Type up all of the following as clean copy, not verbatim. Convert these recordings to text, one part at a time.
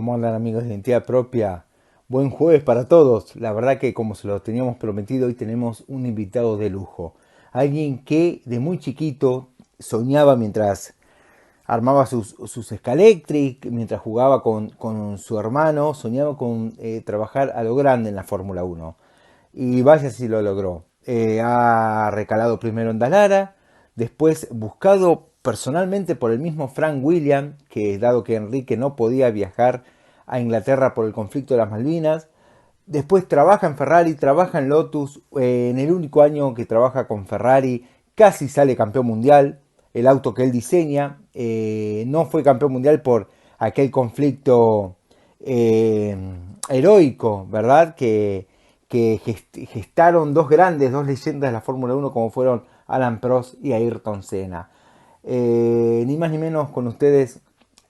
¿Cómo andan amigos de Identidad Propia? Buen jueves para todos. La verdad que como se lo teníamos prometido, hoy tenemos un invitado de lujo. Alguien que de muy chiquito soñaba mientras armaba sus Scalectric, mientras jugaba con su hermano, soñaba con trabajar a lo grande en la Fórmula Uno. Y vaya si lo logró. Ha recalado primero en Dallara, después buscado personalmente por el mismo Frank Williams, que dado que Enrique no podía viajar a Inglaterra por el conflicto de las Malvinas, después trabaja en Ferrari, trabaja en Lotus, en el único año que trabaja con Ferrari casi sale campeón mundial, el auto que él diseña, no fue campeón mundial por aquel conflicto eh, heroico, ¿verdad? Que gestaron dos grandes, dos leyendas de la Fórmula Uno como fueron Alan Prost y Ayrton Senna. Ni más ni menos con ustedes,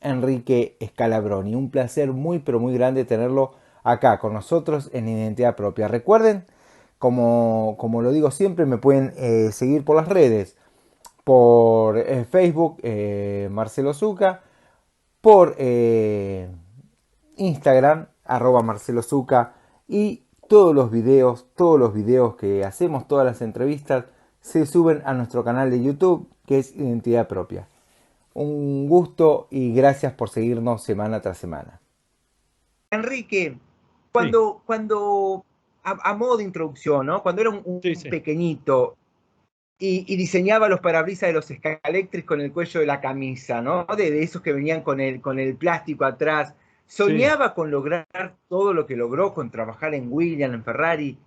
Enrique Scalabroni. Un placer muy pero muy grande tenerlo acá con nosotros en Identidad Propia. Recuerden, como lo digo siempre, me pueden seguir por las redes, por Facebook, Marcelo Zucca, por Instagram, Marcelo Zucca, y todos los videos que hacemos, todas las entrevistas, se suben a nuestro canal de YouTube, que es Identidad Propia. Un gusto y gracias por seguirnos semana tras semana. Enrique, Sí, cuando a modo de introducción, ¿no? Cuando era sí, un sí. pequeñito y diseñaba los parabrisas de los Scalectric con el cuello de la camisa, ¿no? De esos que venían con el plástico atrás. Sí. Soñaba con lograr todo lo que logró, con trabajar en Williams, en Ferrari.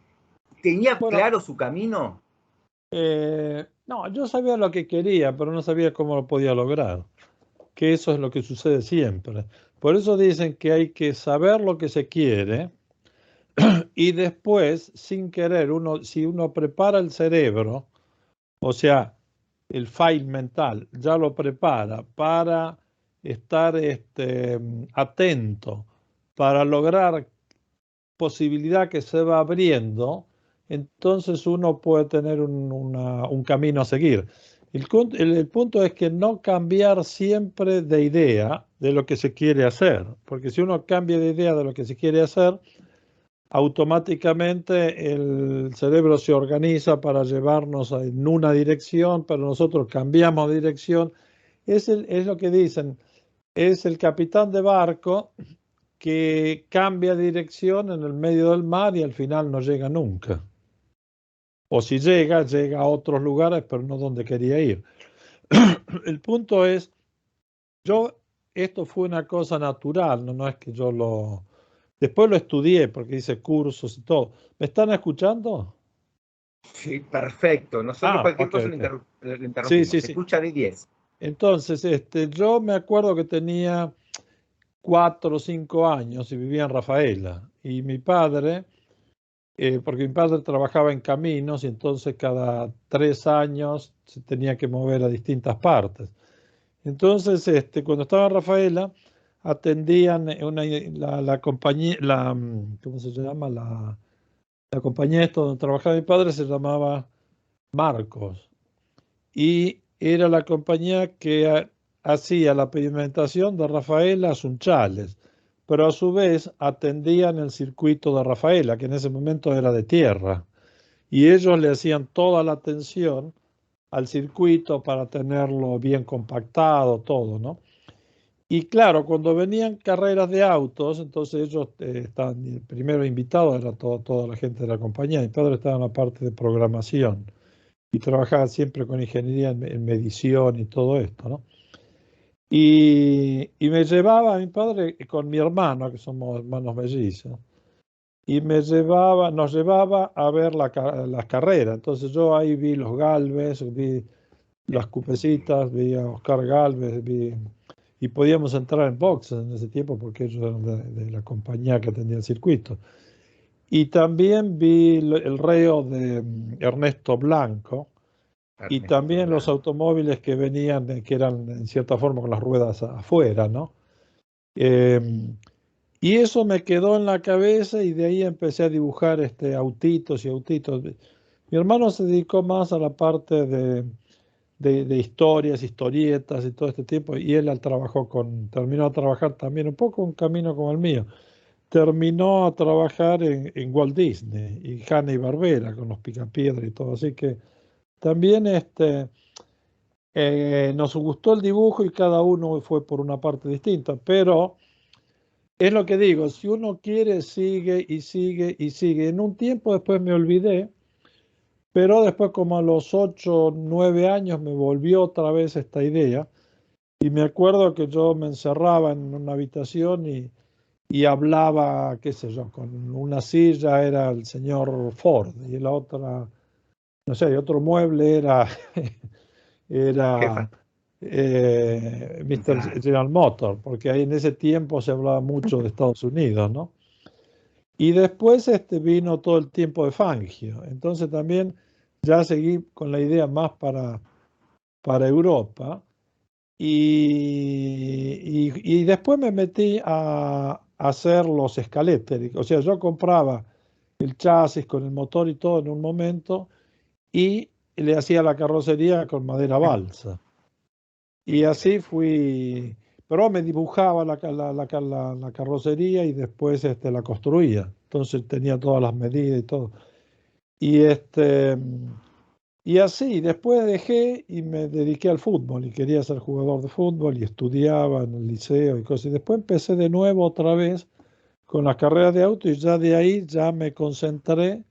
¿Tenía Bueno, claro su camino? no, yo sabía lo que quería, pero no sabía cómo lo podía lograr, que eso es lo que sucede siempre. Por eso dicen que hay que saber lo que se quiere y después, sin querer, si uno prepara el cerebro, o sea, el file mental, ya lo prepara para estar atento, para lograr posibilidad que se va abriendo, entonces uno puede tener un camino a seguir. El punto es que no cambiar siempre de idea de lo que se quiere hacer, porque si uno cambia de idea de lo que se quiere hacer, automáticamente el cerebro se organiza para llevarnos en una dirección, pero nosotros cambiamos de dirección. Es lo que dicen, es el capitán de barco que cambia dirección en el medio del mar y al final no llega nunca. O si llega, llega a otros lugares, pero no donde quería ir. El punto es, yo, esto fue una cosa natural, no es que yo lo... Después lo estudié porque hice cursos y todo. ¿Me están escuchando? Sí, perfecto. Nosotros Ah, cualquier ok, cosa ok. le Sí, interrumpimos. sí, Se sí. escucha de 10. Entonces, yo me acuerdo que tenía 4 o 5 años y vivía en Rafaela. Y mi padre porque mi padre trabajaba en caminos y entonces cada 3 años se tenía que mover a distintas partes. Entonces, cuando estaba en Rafaela, atendían la compañía, ¿cómo se llama? La compañía esta donde trabajaba mi padre se llamaba Marcos y era la compañía que hacía la pavimentación de Rafaela a Sunchales, pero a su vez atendían el circuito de Rafaela, que en ese momento era de tierra, y ellos le hacían toda la atención al circuito para tenerlo bien compactado, todo, ¿no? Y claro, cuando venían carreras de autos, entonces ellos estaban primero invitados, era toda la gente de la compañía, mi padre estaba en la parte de programación y trabajaba siempre con ingeniería en medición y todo esto, ¿no? Y me llevaba a mi padre con mi hermano, que somos hermanos mellizos, y nos llevaba a ver las carreras. Entonces yo ahí vi los Galvez, vi las Cupecitas, vi a Oscar Galvez, y podíamos entrar en boxes en ese tiempo porque ellos eran de la compañía que atendía el circuito. Y también vi el reo de Ernesto Blanco, y Ernesto también los Blanco. automóviles que venían, que eran en cierta forma con las ruedas afuera, ¿no? Eh, y eso me quedó en la cabeza y de ahí empecé a dibujar autitos y autitos. Mi hermano se dedicó más a la parte de de historias, historietas y todo este tipo. Y él terminó a trabajar también un poco un camino como el mío. Terminó a trabajar en Walt Disney y Hanna y Barbera con los Picapiedra y todo. Así que también nos gustó el dibujo y cada uno fue por una parte distinta, pero es lo que digo, si uno quiere, sigue y sigue y sigue. En un tiempo después me olvidé, pero después como a los 8, 9 años me volvió otra vez esta idea y me acuerdo que yo me encerraba en una habitación y hablaba, qué sé yo, con una silla era el señor Ford y la otra, no sé, y otro mueble era, Jefa. era Mr. Claro. General Motors, porque ahí en ese tiempo se hablaba mucho de Estados Unidos, ¿no? Y después vino todo el tiempo de Fangio. Entonces también ya seguí con la idea más para Europa. Y después me metí a hacer los escaléctricos. O sea, yo compraba el chasis con el motor y todo en un momento y le hacía la carrocería con madera balsa. Y así fui, pero me dibujaba la carrocería y después la construía. Entonces tenía todas las medidas y todo. Y, y así, después dejé y me dediqué al fútbol y quería ser jugador de fútbol y estudiaba en el liceo y cosas. Y después empecé de nuevo otra vez con las carreras de auto y ya de ahí ya me concentré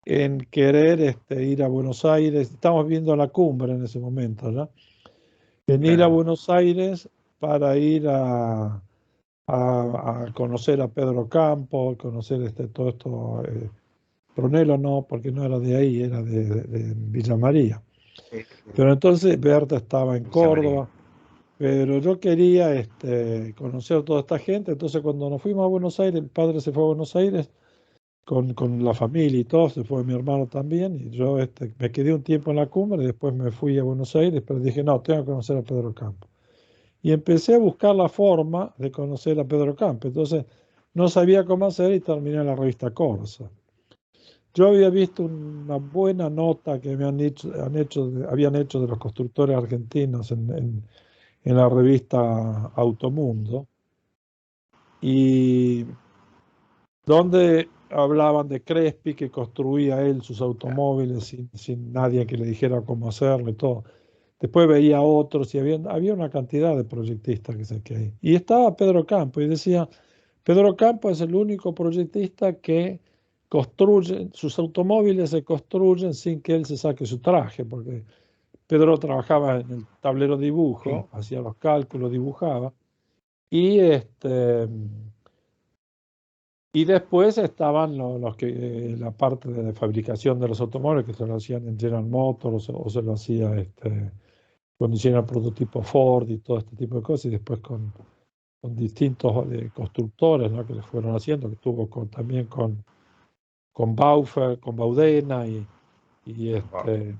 en querer ir a Buenos Aires. Estamos viendo la cumbre en ese momento, ¿ya? En ir a Claro. Buenos Aires para ir a conocer a Pedro Campo, conocer todo esto. Brunello no, porque no era de ahí, era de Villa María. Pero entonces Berta estaba en Villa María. Córdoba, pero yo quería conocer a toda esta gente. Entonces cuando nos fuimos a Buenos Aires, el padre se fue a Buenos Aires con la familia y todo, se fue mi hermano también, y yo me quedé un tiempo en la cumbre, y después me fui a Buenos Aires, pero dije, no, tengo que conocer a Pedro Campo. Y empecé a buscar la forma de conocer a Pedro Campo. Entonces no sabía cómo hacer y terminé en la revista Corsa. Yo había visto una buena nota que habían hecho de los constructores argentinos en la revista Automundo, y donde hablaban de Crespi, que construía él sus automóviles sin nadie que le dijera cómo hacerlo y todo. Después veía otros y había una cantidad de proyectistas que hay. Y estaba Pedro Campo y decía, Pedro Campo es el único proyectista que construye, sus automóviles se construyen sin que él se saque su traje, porque Pedro trabajaba en el tablero Sí. dibujo, hacía los cálculos, dibujaba, y, y después estaban la parte de fabricación de los automóviles, que se lo hacían en General Motors o se lo hacía cuando hicieron el prototipo Ford y todo este tipo de cosas, y después con distintos constructores, ¿no? Que le fueron haciendo, que estuvo también con Baufer, con Baudena y Wow.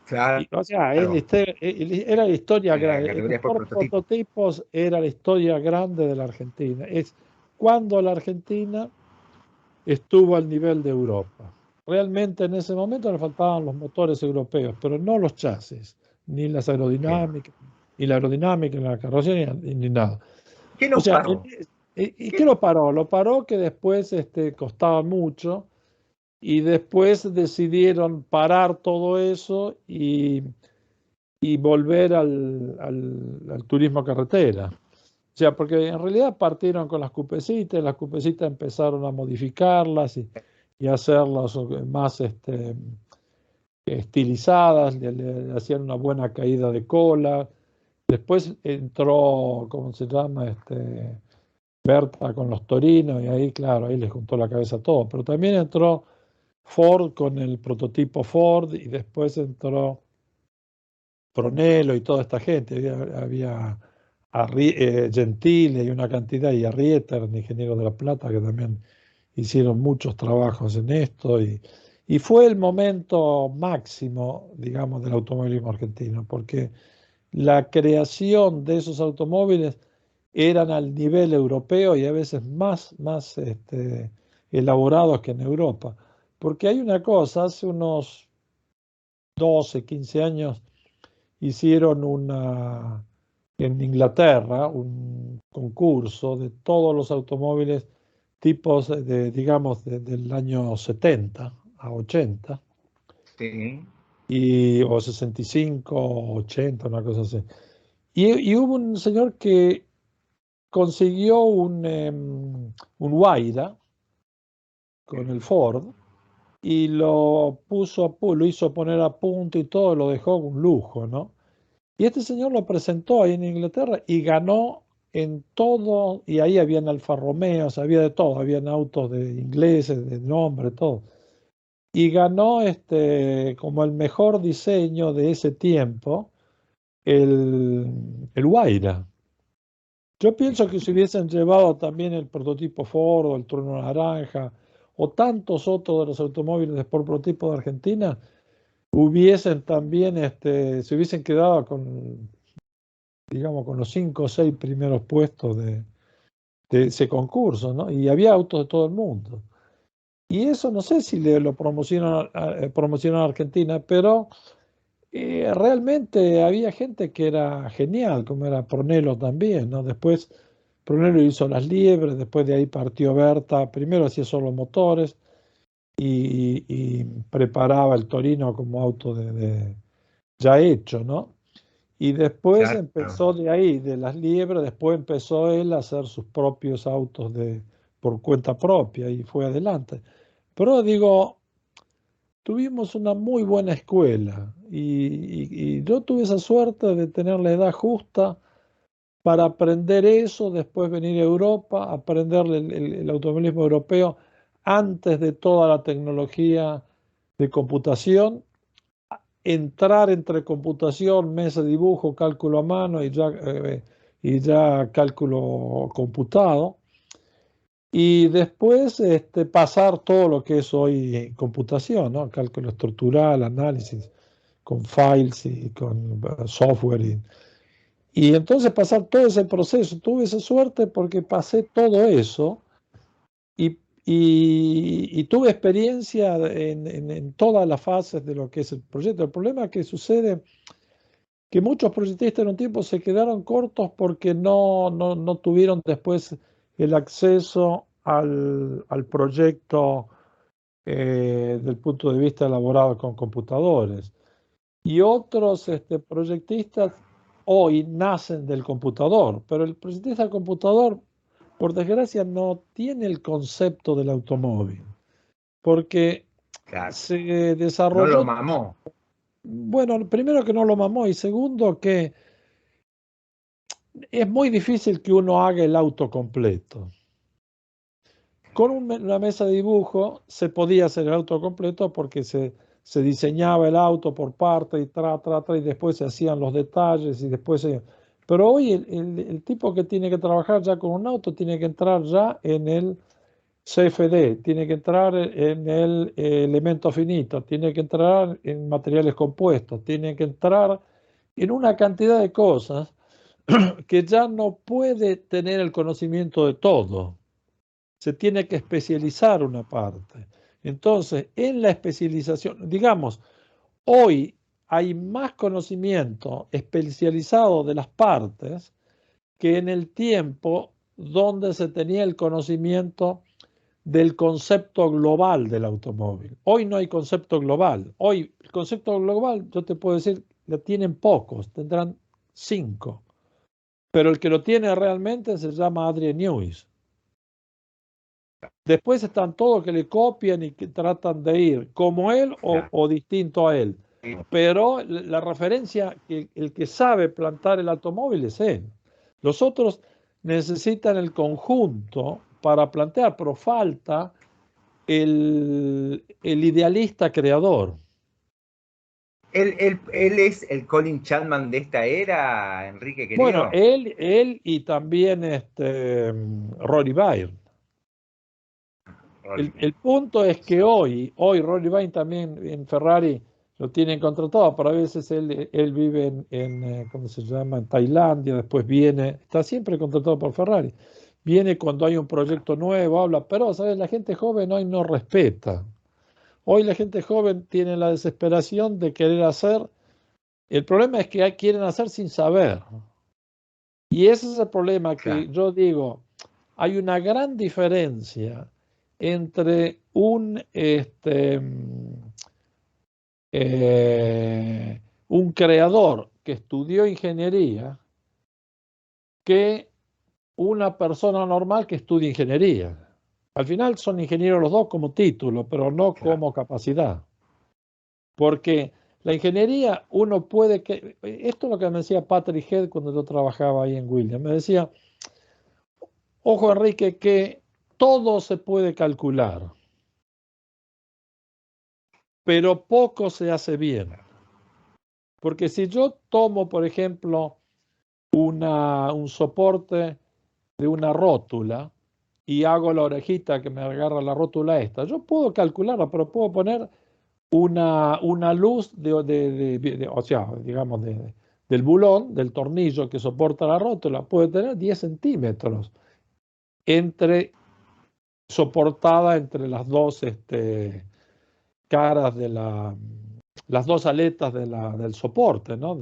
Claro. o sea, era la historia La grande. El categoría por motor prototipo. prototipos era la historia grande de la Argentina. Es cuando la Argentina estuvo al nivel de Europa. Realmente en ese momento le faltaban los motores europeos, pero no los chasis, ni las Sí. aerodinámicas, ni la aerodinámica, ni la carrocería, ni nada. ¿Qué O los sea, paró? ¿y qué ¿Qué? lo paró? Lo paró que después costaba mucho y después decidieron parar todo eso y volver al turismo carretera. O sea, porque en realidad partieron con las cupecitas empezaron a modificarlas y hacerlas más estilizadas, le hacían una buena caída de cola. Después entró, ¿cómo se llama? Berta con los Torinos y ahí, claro, ahí les juntó la cabeza a todo. Pero también entró Ford con el prototipo Ford y después entró Brunello y toda esta gente. Había Gentile y una cantidad, y Arrieta, el ingeniero de La Plata, que también hicieron muchos trabajos en esto. Y fue el momento máximo, digamos, del automovilismo argentino, porque la creación de esos automóviles eran al nivel europeo y a veces más elaborados que en Europa. Porque hay una cosa, hace unos 12, 15 años hicieron en Inglaterra un concurso de todos los automóviles tipos digamos, del año 70 a 80, Sí, o 65, 80, una cosa así. Y hubo un señor que consiguió un Huayra con el Ford y lo hizo poner a punto y todo, lo dejó un lujo, ¿no? Y este señor lo presentó ahí en Inglaterra y ganó en todo, y ahí habían Alfa Romeos, había de todo, habían autos de ingleses, de nombre, todo. Y ganó como el mejor diseño de ese tiempo, el Huayra. Yo pienso que si hubiesen llevado también el prototipo Ford o el Trueno Naranja o tantos otros de los automóviles de Sport prototipo de Argentina, hubiesen también, se hubiesen quedado con, digamos, con los 5 o 6 primeros puestos de ese concurso, ¿no? Y había autos de todo el mundo. Y eso no sé si lo promocionan a Argentina, pero realmente había gente que era genial, como era Pronello también, ¿no? Después Pronello hizo las liebres, después de ahí partió Berta, primero hacía solo motores y preparaba el Torino como auto ya hecho, ¿no? Y después claro. empezó de ahí, de las liebres, después empezó él a hacer sus propios autos por cuenta propia y fue adelante. Pero digo, tuvimos una muy buena escuela y yo tuve esa suerte de tener la edad justa para aprender eso, después venir a Europa, aprender el automovilismo europeo antes de toda la tecnología de computación, entrar entre computación, mesa de dibujo, cálculo a mano y ya cálculo computado. Y después pasar todo lo que es hoy computación, ¿no? Cálculo estructural, análisis, con files y con software. Y entonces pasar todo ese proceso. Tuve esa suerte porque pasé todo eso y, y tuve experiencia en todas las fases de lo que es el proyecto. El problema que sucede que muchos proyectistas en un tiempo se quedaron cortos porque no tuvieron después el acceso al proyecto del punto de vista elaborado con computadores. Y otros proyectistas hoy nacen del computador, pero el proyectista del computador, por desgracia, no tiene el concepto del automóvil, porque Claro. se No lo desarrolló, mamó. bueno, primero que no lo mamó y segundo que es muy difícil que uno haga el auto completo. Con una mesa de dibujo se podía hacer el auto completo porque se diseñaba el auto por parte y y después se hacían los detalles y después Pero hoy el tipo que tiene que trabajar ya con un auto tiene que entrar ya en el CFD, tiene que entrar en el elemento finito, tiene que entrar en materiales compuestos, tiene que entrar en una cantidad de cosas que ya no puede tener el conocimiento de todo, se tiene que especializar una parte. Entonces, en la especialización, digamos, hoy hay más conocimiento especializado de las partes que en el tiempo donde se tenía el conocimiento del concepto global del automóvil. Hoy no hay concepto global. Hoy el concepto global, yo te puedo decir, lo tienen pocos, tendrán 5. Pero el que lo tiene realmente se llama Adrian Newey. Después están todos que le copian y que tratan de ir como él Claro. o distinto a él. Pero la referencia, el que sabe plantar el automóvil es él. Los otros necesitan el conjunto para plantear, pero falta el idealista creador. Él es el Colin Chapman de esta era, Enrique Bueno, querido. él y también Rory Byrne. El punto es que hoy Rory Byrne también en Ferrari lo tienen contratado, pero a veces él vive ¿cómo se llama? En Tailandia, después viene, está siempre contratado por Ferrari. Viene cuando hay un proyecto nuevo, habla, pero, ¿sabes? La gente joven hoy no respeta. Hoy la gente joven tiene la desesperación de querer hacer El problema es que quieren hacer sin saber. Y ese es el problema que Claro. yo digo, hay una gran diferencia entre un creador que estudió ingeniería que una persona normal que estudia ingeniería. Al final son ingenieros los dos como título, pero no Claro. como capacidad. Porque la ingeniería uno puede que... Esto es lo que me decía Patrick Head cuando yo trabajaba ahí en Williams. Me decía, ojo Enrique, que todo se puede calcular, pero poco se hace bien. Porque si yo tomo, por ejemplo, un soporte de una rótula y hago la orejita que me agarra la rótula esta, yo puedo calcularla, pero puedo poner una luz o sea, digamos, del bulón, del tornillo que soporta la rótula, puede tener 10 centímetros entre, soportada entre las dos caras las dos aletas del soporte, ¿no?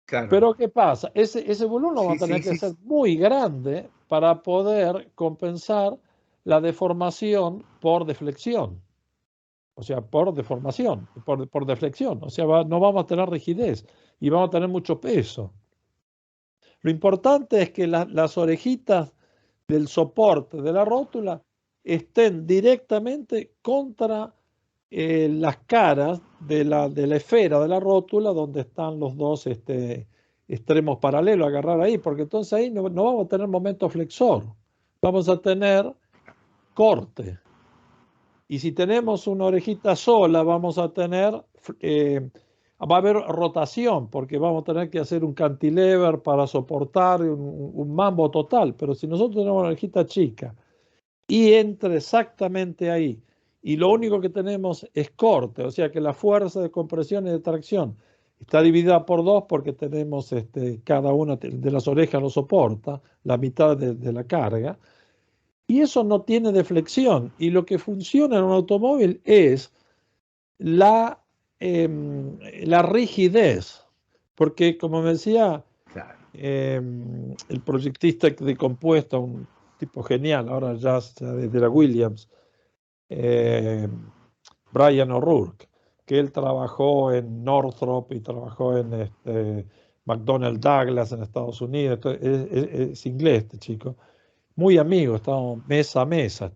Claro. Pero ¿qué pasa? Ese volumen va a Sí, tener sí, que sí. ser muy grande para poder compensar la deformación por deflexión, o sea, por deformación, por deflexión. O sea, no vamos a tener rigidez y vamos a tener mucho peso. Lo importante es que las orejitas del soporte de la rótula estén directamente contra las caras de la esfera de la rótula donde están los dos extremos paralelos, agarrar ahí, porque entonces ahí no vamos a tener momento flexor, vamos a tener corte. Y si tenemos una orejita sola, vamos a tener, va a haber rotación, porque vamos a tener que hacer un cantilever para soportar un mambo total. Pero si nosotros tenemos una orejita chica y entra exactamente ahí, y lo único que tenemos es corte, o sea que la fuerza de compresión y de tracción está dividida por dos porque tenemos cada una de las orejas lo soporta, la mitad de la carga, y eso no tiene deflexión. Y lo que funciona en un automóvil es la, la rigidez, porque como me decía Claro. el proyectista de compuesta, un tipo genial, ahora ya desde la Williams, eh, Brian O'Rourke, que él trabajó en Northrop y trabajó en McDonnell Douglas en Estados Unidos. Es inglés este chico, muy amigo, estábamos mesa a mesa.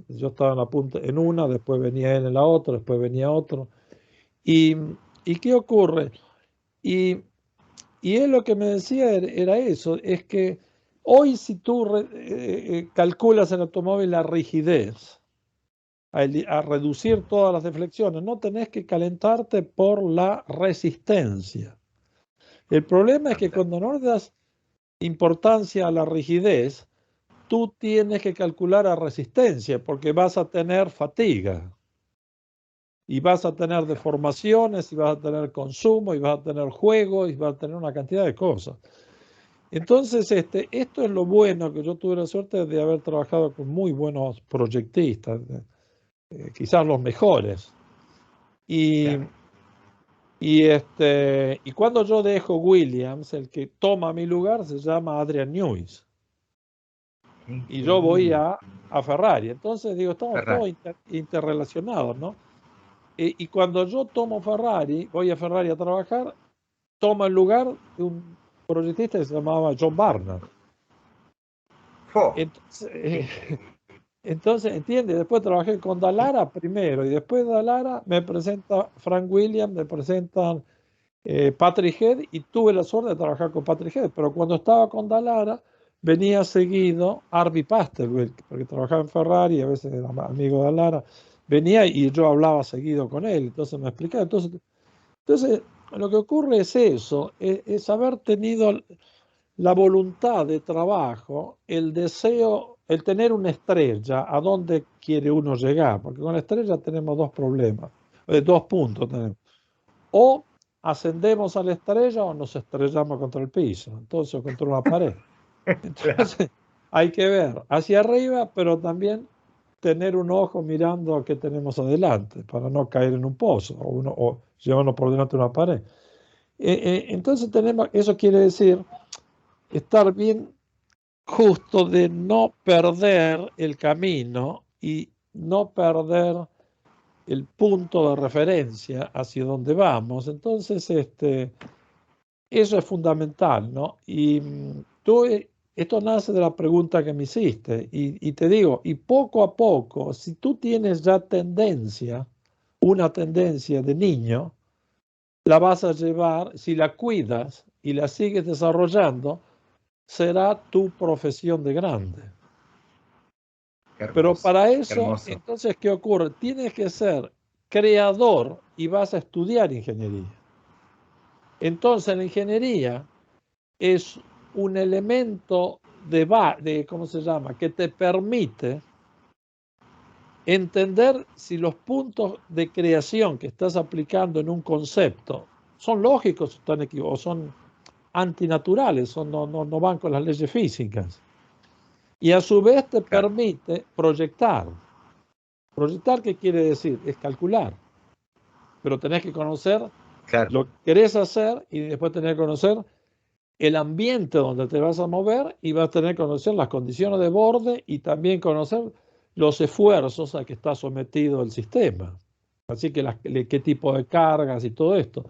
Yo estaba en la punta, en una, después venía él en la otra, después venía otro. ¿Y, y qué ocurre? Y, y él lo que me decía era eso, es que hoy si tú calculas en el automóvil la rigidez, a reducir todas las deflexiones, no tenés que calentarte por la resistencia. El problema es que cuando no le das importancia a la rigidez, tú tienes que calcular a resistencia porque vas a tener fatiga y vas a tener deformaciones y vas a tener consumo y vas a tener juego y vas a tener una cantidad de cosas. Entonces, esto es lo bueno que yo tuve la suerte de haber trabajado con muy buenos proyectistas, quizás los mejores. Y, Claro. y cuando yo dejo Williams, el que toma mi lugar se llama Adrian Newey y yo voy Increíble. a Ferrari. Entonces digo, estamos Ferrari. todos interrelacionados, ¿no? Y cuando yo tomo Ferrari, voy a Ferrari a trabajar, toma el lugar de un proyectista que se llamaba John Barnard. ¡Fo! Entonces, Qué- entonces, entiende, después trabajé con Dallara primero y después de Dallara me presenta Frank Williams, me presentan Patrick Head y tuve la suerte de trabajar con Patrick Head, pero cuando estaba con Dallara venía seguido Arby Pastelberg, porque trabajaba en Ferrari y a veces era amigo de Dallara, venía y yo hablaba seguido con él, entonces me explicaba. Entonces lo que ocurre es eso, es haber tenido la voluntad de trabajo, el deseo, el tener una estrella, a dónde quiere uno llegar, porque con la estrella tenemos dos problemas, dos puntos tenemos. O ascendemos a la estrella o nos estrellamos contra el piso, entonces contra una pared. Claro. Entonces hay que ver hacia arriba, pero también tener un ojo mirando a qué tenemos adelante para no caer en un pozo o llevarnos por delante de una pared. Entonces eso quiere decir estar bien justo de no perder el camino y no perder el punto de referencia hacia donde vamos. Entonces, eso es fundamental, ¿no? Y esto nace de la pregunta que me hiciste, y te digo, y poco a poco, si tú tienes ya una tendencia de niño, la vas a llevar, si la cuidas y la sigues desarrollando, será tu profesión de grande. Qué Pero hermoso, para qué eso, hermoso. entonces, ¿qué ocurre? Tienes que ser creador y vas a estudiar ingeniería. Entonces, la ingeniería es un elemento ¿cómo se llama? Que te permite entender si los puntos de creación que estás aplicando en un concepto son lógicos o son antinaturales, no van con las leyes físicas. Y a su vez te Claro, permite proyectar. Proyectar, ¿qué quiere decir? Es calcular. Pero tenés que conocer claro, lo que querés hacer y después tenés que conocer el ambiente donde te vas a mover y vas a tener que conocer las condiciones de borde y también conocer los esfuerzos a que está sometido el sistema. Así que qué tipo de cargas y todo esto.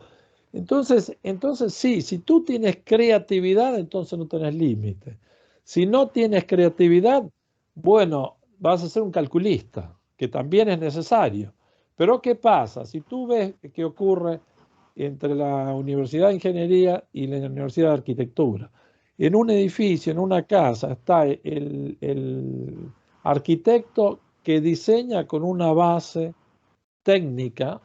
Entonces sí, si tú tienes creatividad, entonces no tenés límite. Si no tienes creatividad, bueno, vas a ser un calculista, que también es necesario. Pero ¿qué pasa? Si tú ves qué ocurre entre la Universidad de Ingeniería y la Universidad de Arquitectura, en un edificio, en una casa, está el arquitecto que diseña con una base técnica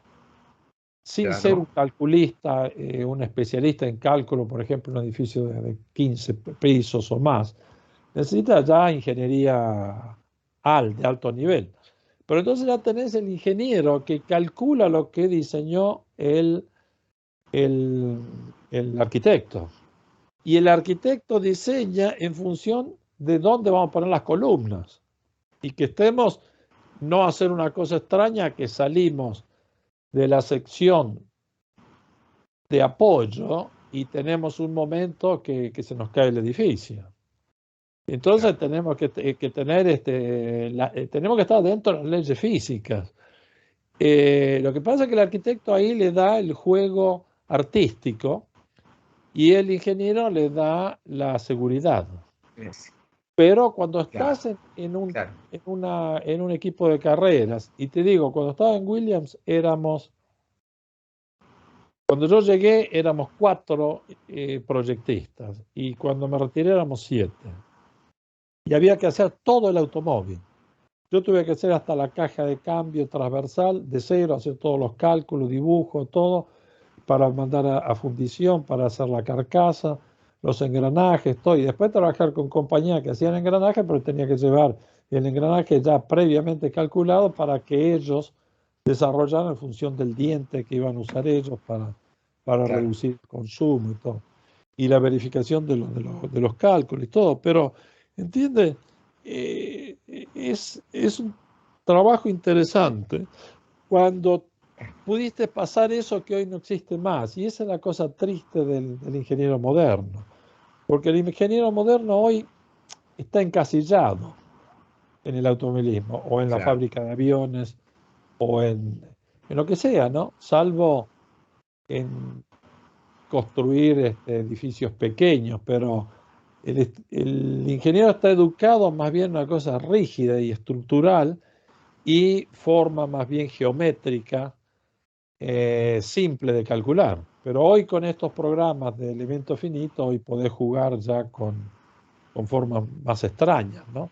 sin ser un claro, calculista, un especialista en cálculo, por ejemplo, un edificio de 15 pisos o más, necesita ya ingeniería de alto nivel. Pero entonces ya tenés el ingeniero que calcula lo que diseñó el, el arquitecto. Y el arquitecto diseña en función de dónde vamos a poner las columnas. Y que estemos, no hacer una cosa extraña, que salimos de la sección de apoyo y tenemos un momento que se nos cae el edificio. Entonces claro. tenemos que tener, tenemos que estar dentro de las leyes físicas. Lo que pasa es que el arquitecto ahí le da el juego artístico y el ingeniero le da la seguridad. Es- Pero cuando Claro, estás claro. en un equipo de carreras, y te digo, cuando estaba en Williams cuando yo llegué éramos 4 proyectistas y cuando me retiré éramos 7. Y había que hacer todo el automóvil. Yo tuve que hacer hasta la caja de cambio transversal de cero, hacer todos los cálculos, dibujos, todo, para mandar a fundición, para hacer la carcasa, los engranajes, todo. Y después trabajar con compañías que hacían engranajes, pero tenía que llevar el engranaje ya previamente calculado para que ellos desarrollaran en función del diente que iban a usar ellos para Claro. reducir el consumo y todo. Y la verificación de los cálculos y todo. Pero, ¿entiendes? Es un trabajo interesante cuando pudiste pasar eso que hoy no existe más. Y esa es la cosa triste del ingeniero moderno. Porque el ingeniero moderno hoy está encasillado en el automovilismo o en la Claro, fábrica de aviones o en lo que sea, ¿no? Salvo en construir edificios pequeños, pero el ingeniero está educado más bien en una cosa rígida y estructural y forma más bien geométrica, simple de calcular. Pero hoy con estos programas de elemento finito, hoy podés jugar ya con formas más extrañas, ¿no?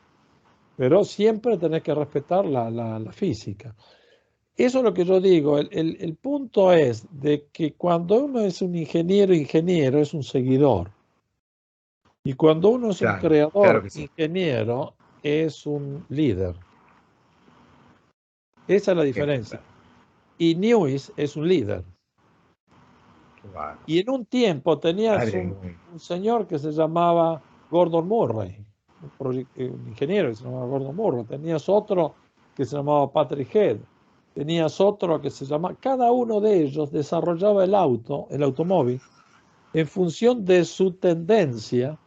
Pero siempre tenés que respetar la física. Eso es lo que yo digo. El punto es de que cuando uno es un ingeniero es un seguidor. Y cuando uno es un claro, claro creador que sí. ingeniero, es un líder. Esa es la Qué, diferencia. Y Newis es un líder. qué bárbaro. Y en un tiempo tenías Adrián, muy- un señor que se llamaba Gordon Murray, un ingeniero que se llamaba Gordon Murray. Tenías otro que se llamaba Patrick Head. Tenías otro que se llamaba... Cada uno de ellos desarrollaba el automóvil, en función de su tendencia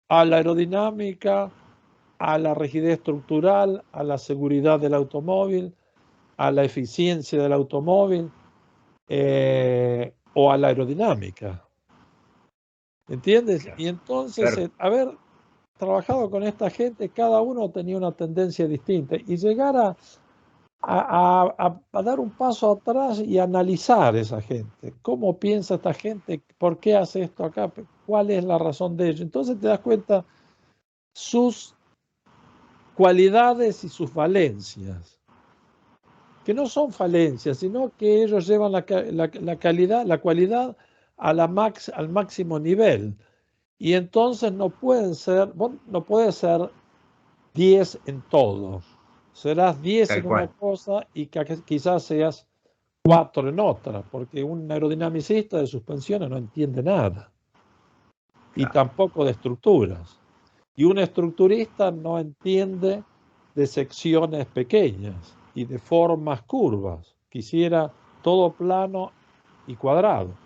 a la aerodinámica, a la rigidez estructural, a la seguridad del automóvil, a la eficiencia del automóvil o a la aerodinámica. ¿Entiendes? Claro, Y entonces, claro, haber trabajado con esta gente, cada uno tenía una tendencia distinta y llegar a dar un paso atrás y analizar esa gente. ¿Cómo piensa esta gente? ¿Por qué hace esto acá? ¿Cuál es la razón de ello? Entonces te das cuenta sus cualidades y sus falencias, que no son falencias, sino que ellos llevan la calidad, la cualidad a al máximo nivel. Y entonces no pueden ser, no puedes ser 10 en todo. Serás 10 tal en una cual. cosa y quizás seas 4 en otra, porque un aerodinamicista de suspensiones no entiende nada y Claro, tampoco de estructuras. Y un estructurista no entiende de secciones pequeñas y de formas curvas. Quisiera todo plano y cuadrado.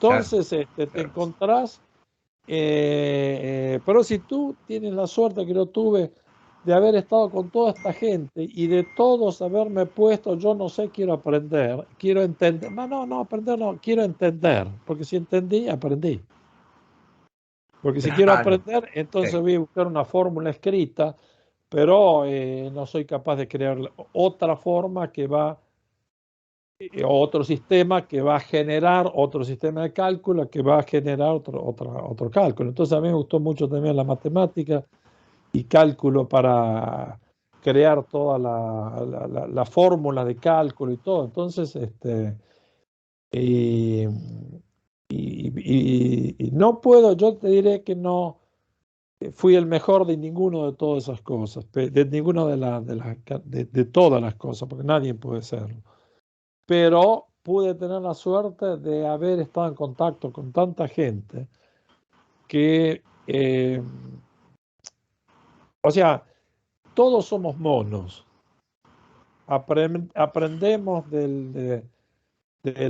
claro, Entonces te claro. encontrás, pero si tú tienes la suerte que yo tuve de haber estado con toda esta gente y de todos haberme puesto, yo no sé, quiero aprender, quiero entender. No, aprender no, quiero entender, porque si entendí, aprendí. Porque si quiero Claro, aprender, entonces sí, voy a buscar una fórmula escrita, pero no soy capaz de crear otra forma que va, otro sistema que va a generar otro sistema de cálculo que va a generar otro cálculo. Entonces a mí me gustó mucho también la matemática y cálculo para crear toda la fórmula de cálculo y todo. Entonces, y, y no puedo, yo te diré que no fui el mejor de ninguno de todas esas cosas, de ninguna de todas las cosas, porque nadie puede serlo. Pero pude tener la suerte de haber estado en contacto con tanta gente que, o sea, todos somos monos. Aprendemos de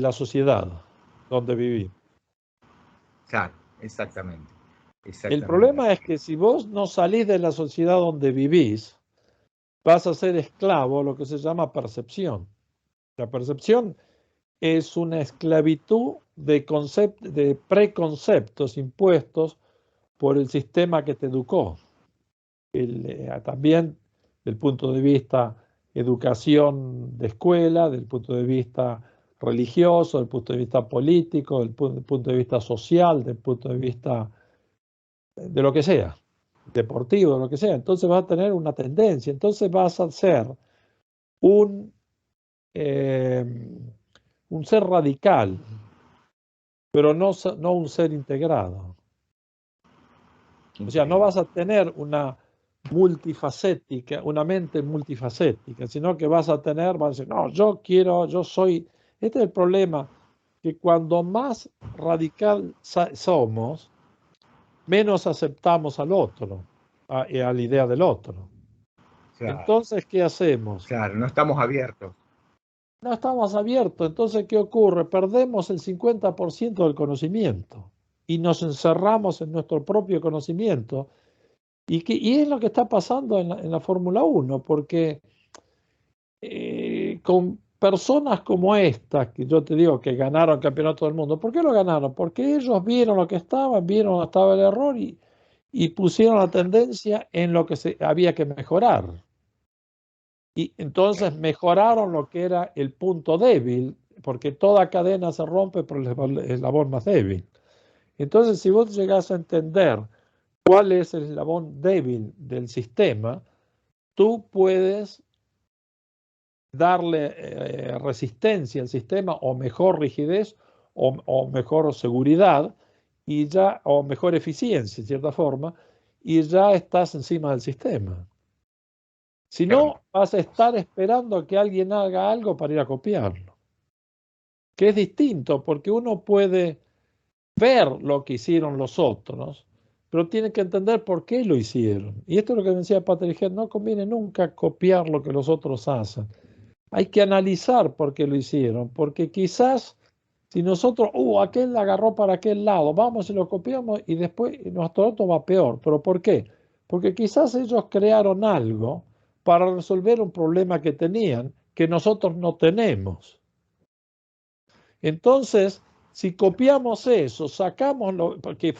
la sociedad donde vivimos. claro, exactamente, El exactamente. problema es que si vos no salís de la sociedad donde vivís, vas a ser esclavo de lo que se llama percepción. La percepción es una esclavitud de preconceptos impuestos por el sistema que te educó. También del punto de vista educación de escuela, del punto de vista religioso, del punto de vista político, del punto de vista social, del punto de vista de lo que sea, deportivo, de lo que sea. Entonces vas a tener una tendencia, entonces vas a ser un, eh, un ser radical, pero no un ser integrado. O sea, no Increíble. vas a tener una multifacética, una mente multifacética, sino que vas a decir, no, yo soy, este es el problema, que cuando más radical somos, menos aceptamos al otro, y a la idea del otro. Claro, Entonces, ¿qué hacemos? claro, no estamos abiertos. No estamos abiertos. Entonces, ¿qué ocurre? Perdemos el 50% del conocimiento y nos encerramos en nuestro propio conocimiento. Y es lo que está pasando en la Fórmula 1, porque con personas como estas, que yo te digo que ganaron el campeonato del mundo, ¿por qué lo ganaron? Porque ellos vieron lo que estaban, vieron dónde estaba el error y pusieron la tendencia en lo que había que mejorar. Y entonces mejoraron lo que era el punto débil, porque toda cadena se rompe por el eslabón más débil. Entonces, si vos llegás a entender cuál es el eslabón débil del sistema, tú puedes darle resistencia al sistema o mejor rigidez o mejor seguridad y ya, o mejor eficiencia, en cierta forma, y ya estás encima del sistema. Si Qué no, hermoso. vas a estar esperando a que alguien haga algo para ir a copiarlo, que es distinto porque uno puede ver lo que hicieron los otros, pero tiene que entender por qué lo hicieron. Y esto es lo que decía Patrick Head, no conviene nunca copiar lo que los otros hacen. Hay que analizar por qué lo hicieron, porque quizás Si nosotros, aquel la agarró para aquel lado, vamos y lo copiamos y después nuestro auto va peor. ¿Pero por qué? Porque quizás ellos crearon algo para resolver un problema que tenían que nosotros no tenemos. Entonces, si copiamos eso, sacamos porque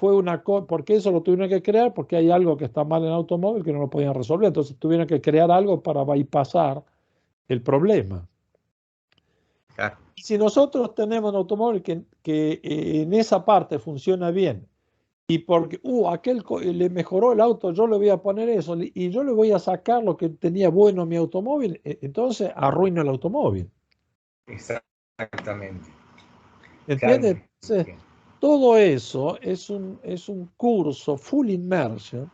porque eso lo tuvieron que crear, porque hay algo que está mal en el automóvil que no lo podían resolver. Entonces tuvieron que crear algo para bypassar el problema. Claro. Y si nosotros tenemos un automóvil que en esa parte funciona bien, y porque le mejoró el auto, yo le voy a poner eso, y yo le voy a sacar lo que tenía bueno mi automóvil, entonces arruino el automóvil. Exactamente. Claro. ¿Entiendes? Entonces, todo eso es un curso full immersion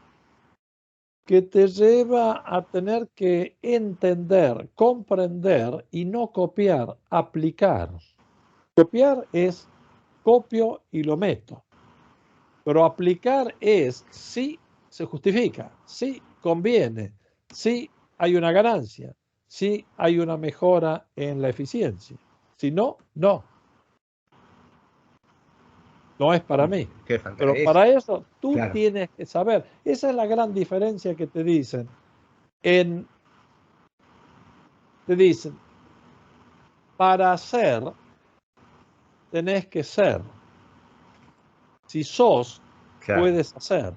que te lleva a tener que entender, comprender y no copiar, aplicar. Copiar es copio y lo meto, pero aplicar es si se justifica, si conviene, si hay una ganancia, si hay una mejora en la eficiencia. Si no, no. No es para mí. Qué Pero fantasía. para eso tú Claro. tienes que saber. Esa es la gran diferencia que te dicen. Te dicen, para hacer, tenés que ser. Si sos, Claro. puedes hacer.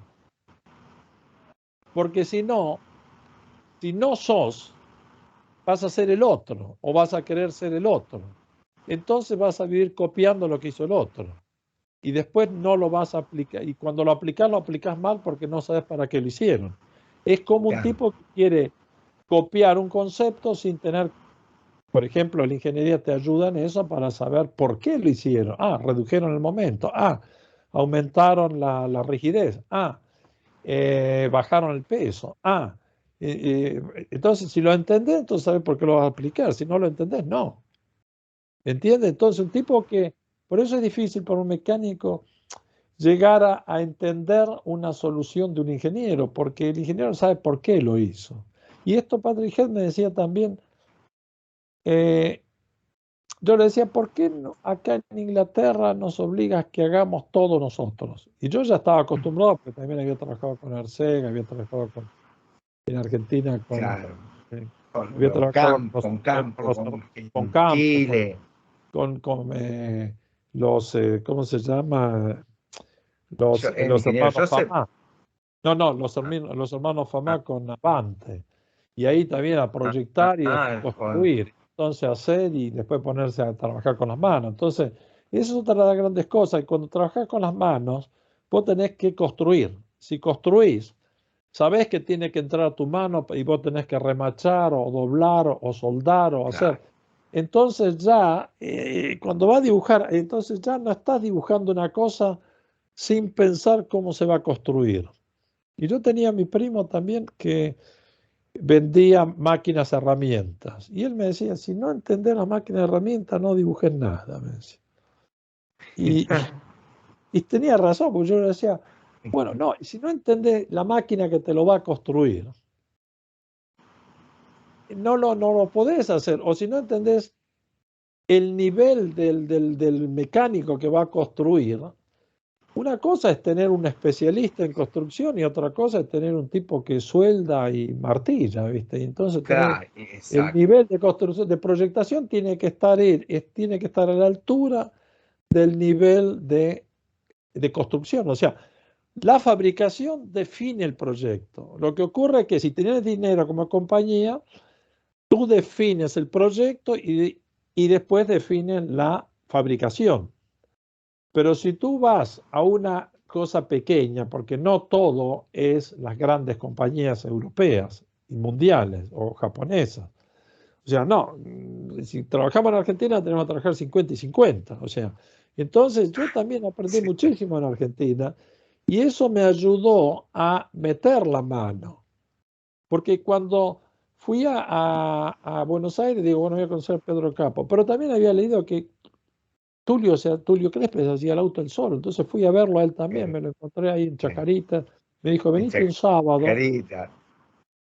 Porque si no sos, vas a ser el otro o vas a querer ser el otro. Entonces vas a vivir copiando lo que hizo el otro. Y después no lo vas a aplicar. Y cuando lo aplicas mal porque no sabes para qué lo hicieron. Es como un Claro. tipo que quiere copiar un concepto sin tener, por ejemplo, la ingeniería te ayuda en eso para saber por qué lo hicieron. Redujeron el momento. Aumentaron la rigidez. Bajaron el peso. Entonces, si lo entendés, entonces sabes por qué lo vas a aplicar. Si no lo entendés, no. ¿Entiendes? Entonces, un tipo que, por eso es difícil para un mecánico llegar a entender una solución de un ingeniero, porque el ingeniero sabe por qué lo hizo. Y esto Patrick Head me decía también, yo le decía, ¿por qué acá en Inglaterra nos obligas que hagamos todo nosotros? Y yo ya estaba acostumbrado, porque también había trabajado con Arceg, había trabajado en Argentina Claro. había Con trabajado campo, con en Campo, Chile. ¿cómo se llama? El Los ingeniero hermanos Joseph. Famá. No, los hermanos Ah, Famá con Avante. Y ahí también a proyectar y después con, construir. Entonces hacer y después ponerse a trabajar con las manos. Entonces, eso es otra de las grandes cosas. Y cuando trabajas con las manos, vos tenés que construir. Si construís, sabés que tiene que entrar a tu mano y vos tenés que remachar o doblar o soldar o hacer. claro. Entonces ya, cuando vas a dibujar, entonces ya no estás dibujando una cosa sin pensar cómo se va a construir. Y yo tenía a mi primo también que vendía máquinas herramientas. Y él me decía, si no entendés la máquina de herramientas, no dibujes nada. Me decía. Y tenía razón, porque yo le decía, bueno, no, si no entendés la máquina que te lo va a construir, no lo podés hacer. O si no entendés el nivel del mecánico que va a construir, una cosa es tener un especialista en construcción y otra cosa es tener un tipo que suelda y martilla, ¿viste? Y entonces tener Claro, el exacto. nivel de construcción, de proyectación tiene que estar a la altura del nivel de construcción. O sea, la fabricación define el proyecto. Lo que ocurre es que si tienes dinero como compañía, tú defines el proyecto y después defines la fabricación. Pero si tú vas a una cosa pequeña, porque no todo es las grandes compañías europeas y mundiales o japonesas. O sea, no, si trabajamos en Argentina tenemos que trabajar 50 y 50. O sea, entonces yo también aprendí Sí. muchísimo en Argentina y eso me ayudó a meter la mano. Porque cuando fui a Buenos Aires, digo, bueno, voy a conocer a Pedro Capo, pero también había leído que Tulio, o sea, Tulio Crespo hacía el auto él solo, entonces fui a verlo a él también, me lo encontré ahí en Sí. Chacarita, me dijo, En venite un sábado, Chacarita.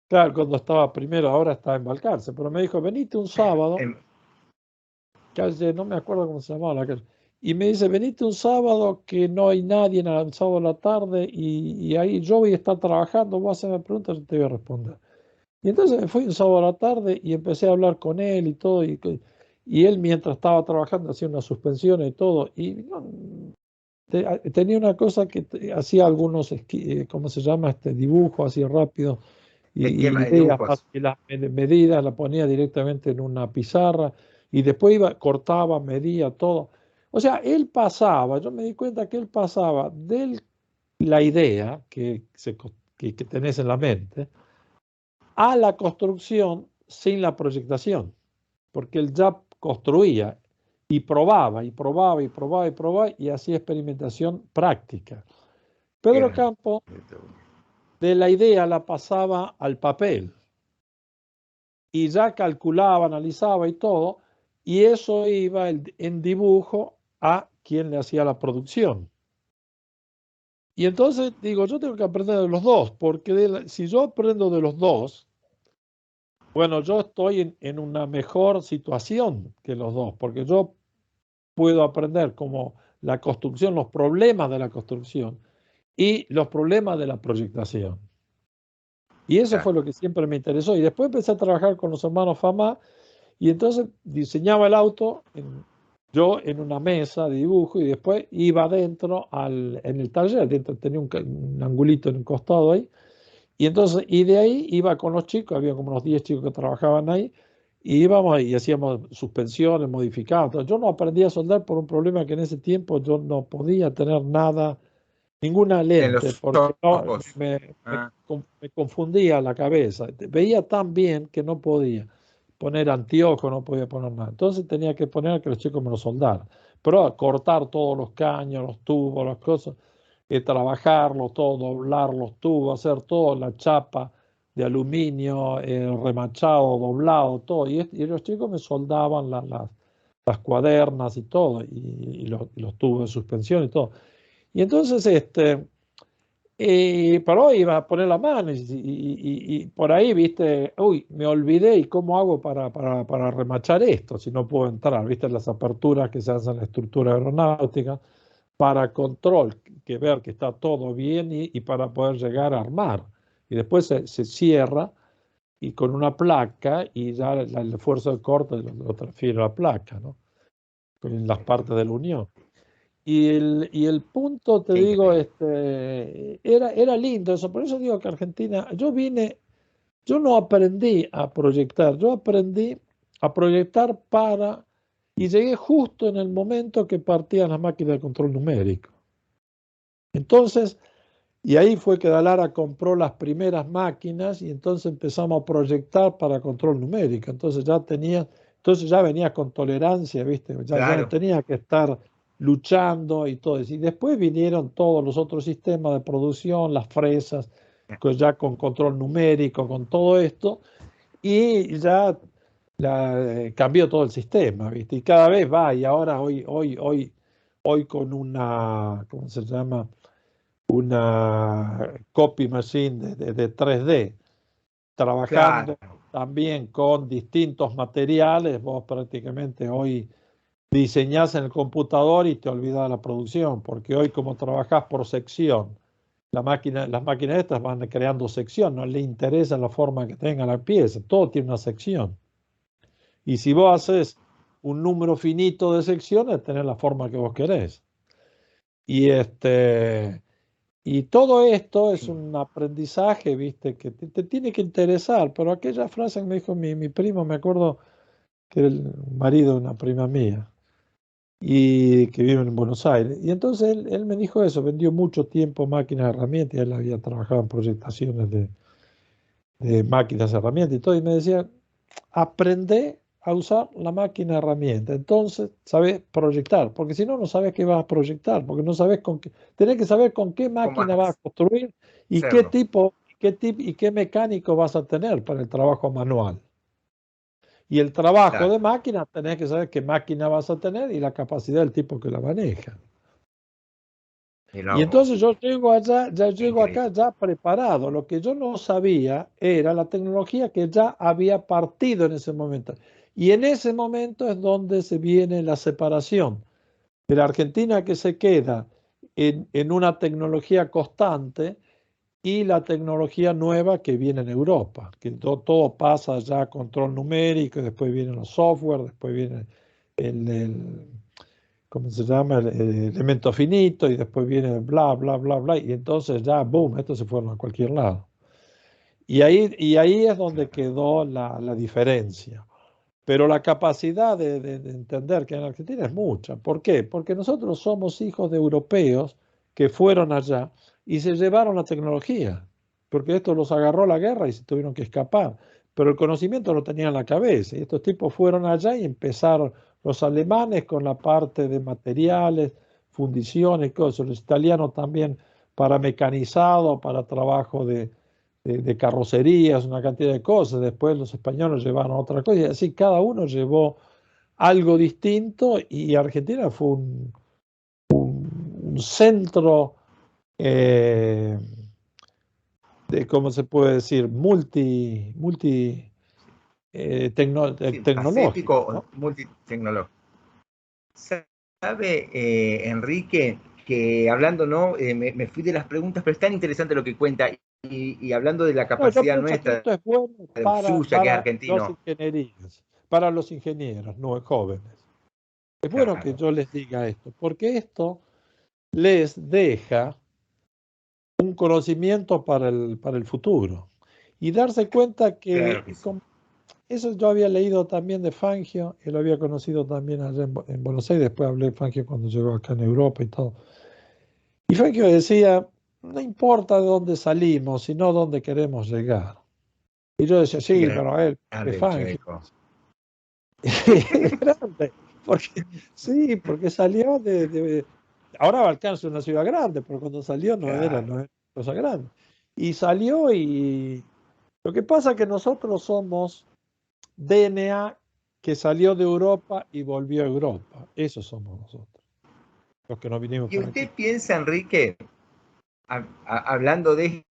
claro, cuando estaba primero, ahora está en Balcarce, pero me dijo, venite un sábado, En- calle, no me acuerdo cómo se llamaba la calle, Y me dice, venite un sábado que no hay nadie en el sábado de la tarde y ahí yo voy a estar trabajando, vos hacerme preguntas, yo te voy a responder. Y entonces me fui un sábado a la tarde y empecé a hablar con él y todo. Y él mientras estaba trabajando hacía unas suspensiones y todo. Y tenía una cosa que hacía algunos, ¿cómo se llama? Dibujo así rápido Esquema y de ideas, dibujos. y las medidas las ponía directamente en una pizarra y después iba, cortaba, medía todo. O sea, él pasaba, yo me di cuenta que él pasaba de la idea que tenés en la mente a la construcción sin la proyectación, porque él ya construía y probaba y probaba y probaba y probaba y hacía experimentación práctica. Pedro Bien. Campo de la idea la pasaba al papel y ya calculaba, analizaba y todo, y eso iba en dibujo a quien le hacía la producción. Y entonces digo, yo tengo que aprender de los dos, porque si yo aprendo de los dos, bueno, yo estoy en una mejor situación que los dos, porque yo puedo aprender como la construcción, los problemas de la construcción y los problemas de la proyectación. Y eso Claro. fue lo que siempre me interesó. Y después empecé a trabajar con los hermanos Fama y entonces diseñaba el auto yo en una mesa de dibujo y después iba adentro en el taller, dentro tenía un angulito en un costado ahí. Y entonces, y de ahí iba con los chicos, había como unos 10 chicos que trabajaban ahí, y íbamos y hacíamos suspensiones, modificados. Entonces, yo no aprendí a soldar por un problema que en ese tiempo yo no podía tener nada, ninguna En lente, los porque no, ojos. Ah, me confundía la cabeza. Veía tan bien que no podía poner anteojos, no podía poner nada. Entonces tenía que poner que los chicos me lo soldaran. Pero cortar todos los caños, los tubos, las cosas, trabajarlos todo, doblar los tubos, hacer todo, la chapa de aluminio, remachado, doblado, todo. Y los chicos me soldaban las cuadernas y todo, y los tubos de suspensión y todo. Y entonces, pero iba a poner la mano y por ahí, viste, uy, me olvidé y cómo hago para remachar esto si no puedo entrar, viste, las aperturas que se hacen en la estructura aeronáutica para control, que ver que está todo bien y para poder llegar a armar. Y después se cierra y con una placa y ya el esfuerzo de corte lo transfiere a la placa, ¿no? En las partes de la unión. Y el punto, te qué digo, increíble. era lindo eso. Por eso digo que Argentina, yo no aprendí a proyectar, yo aprendí a proyectar y llegué justo en el momento que partían las máquinas de control numérico. Entonces, y ahí fue que Dalara compró las primeras máquinas y entonces empezamos a proyectar para control numérico. Entonces ya venía con tolerancia, ¿viste? Ya no Claro. tenía que estar luchando y todo eso. Y después vinieron todos los otros sistemas de producción, las fresas, ya con control numérico, con todo esto, y ya cambió todo el sistema, ¿viste? Y cada vez va, y ahora hoy con una, ¿cómo se llama? Una copy machine de 3D, Claro. trabajando también con distintos materiales. Vos prácticamente hoy diseñás en el computador y te olvidas de la producción, porque hoy como trabajás por sección, las máquinas estas van creando sección, no le interesa la forma que tenga la pieza, todo tiene una sección. Y si vos haces un número finito de secciones, tenés la forma que vos querés. Y y todo esto es un aprendizaje, viste, que te tiene que interesar. Pero aquella frase que me dijo mi primo, me acuerdo que era el marido de una prima mía y que vive en Buenos Aires. Y entonces él me dijo eso, vendió mucho tiempo máquinas, herramientas, y él había trabajado en proyectaciones de máquinas, herramientas y todo, y me decía, aprende a usar la máquina herramienta. Entonces, sabes proyectar, porque si no, no sabes qué vas a proyectar, porque no sabes con qué, tenés que saber con qué ¿Cómo máquina vas a construir y hacerlo? qué mecánico vas a tener para el trabajo manual. Y el trabajo Claro. de máquina, tenés que saber qué máquina vas a tener y la capacidad del tipo que la maneja. Mirá Y vos. entonces yo llego allá, ya llego Increíble. acá ya preparado. Lo que yo no sabía era la tecnología que ya había partido en ese momento. Y en ese momento es donde se viene la separación la Argentina que se queda en una tecnología constante y la tecnología nueva que viene en Europa, que todo pasa ya a control numérico, y después vienen los software, después viene el ¿cómo se llama? El elemento finito, y después viene bla, bla, bla, bla, y entonces ya, boom, estos se fueron a cualquier lado. Y ahí es donde Claro. quedó la diferencia. Pero la capacidad de entender que en Argentina es mucha. ¿Por qué? Porque nosotros somos hijos de europeos que fueron allá y se llevaron la tecnología, porque esto los agarró la guerra y se tuvieron que escapar. Pero el conocimiento lo tenían en la cabeza. Y estos tipos fueron allá y empezaron los alemanes con la parte de materiales, fundiciones, cosas. Los italianos también para mecanizado, para trabajo de carrocerías, una cantidad de cosas. Después los españoles llevaron otra cosa y así cada uno llevó algo distinto y Argentina fue un centro eh, de, ¿cómo se puede decir? Sí, Tecnológico, pacífico, ¿no? multitecnológico. Sabe, Enrique, que hablando, ¿no? Me fui de las preguntas, pero es tan interesante lo que cuenta. Y hablando de la No, yo capacidad pienso que nuestra, esto es bueno suya, que es para los argentino. ingenieros, para los ingenieros, no jóvenes. Es bueno que Claro, yo les diga esto, porque esto les deja un conocimiento para el futuro. Y darse cuenta claro que, que sí. eso yo había leído también de Fangio, y lo había conocido también allá en Buenos Aires, después hablé de Fangio cuando llegó acá en Europa y todo. Y Fangio decía, no importa de dónde salimos, sino dónde queremos llegar. Y yo decía, Qué sí, pero él es grande el Fangio. Checo. Es grande, porque, sí, porque salió ahora alcanza una ciudad grande, pero cuando salió Claro. no era cosa grande. Y salió y lo que pasa es que nosotros somos DNA que salió de Europa y volvió a Europa. Eso somos nosotros, los que nos vinimos ¿Y para usted aquí. piensa, Enrique, hablando de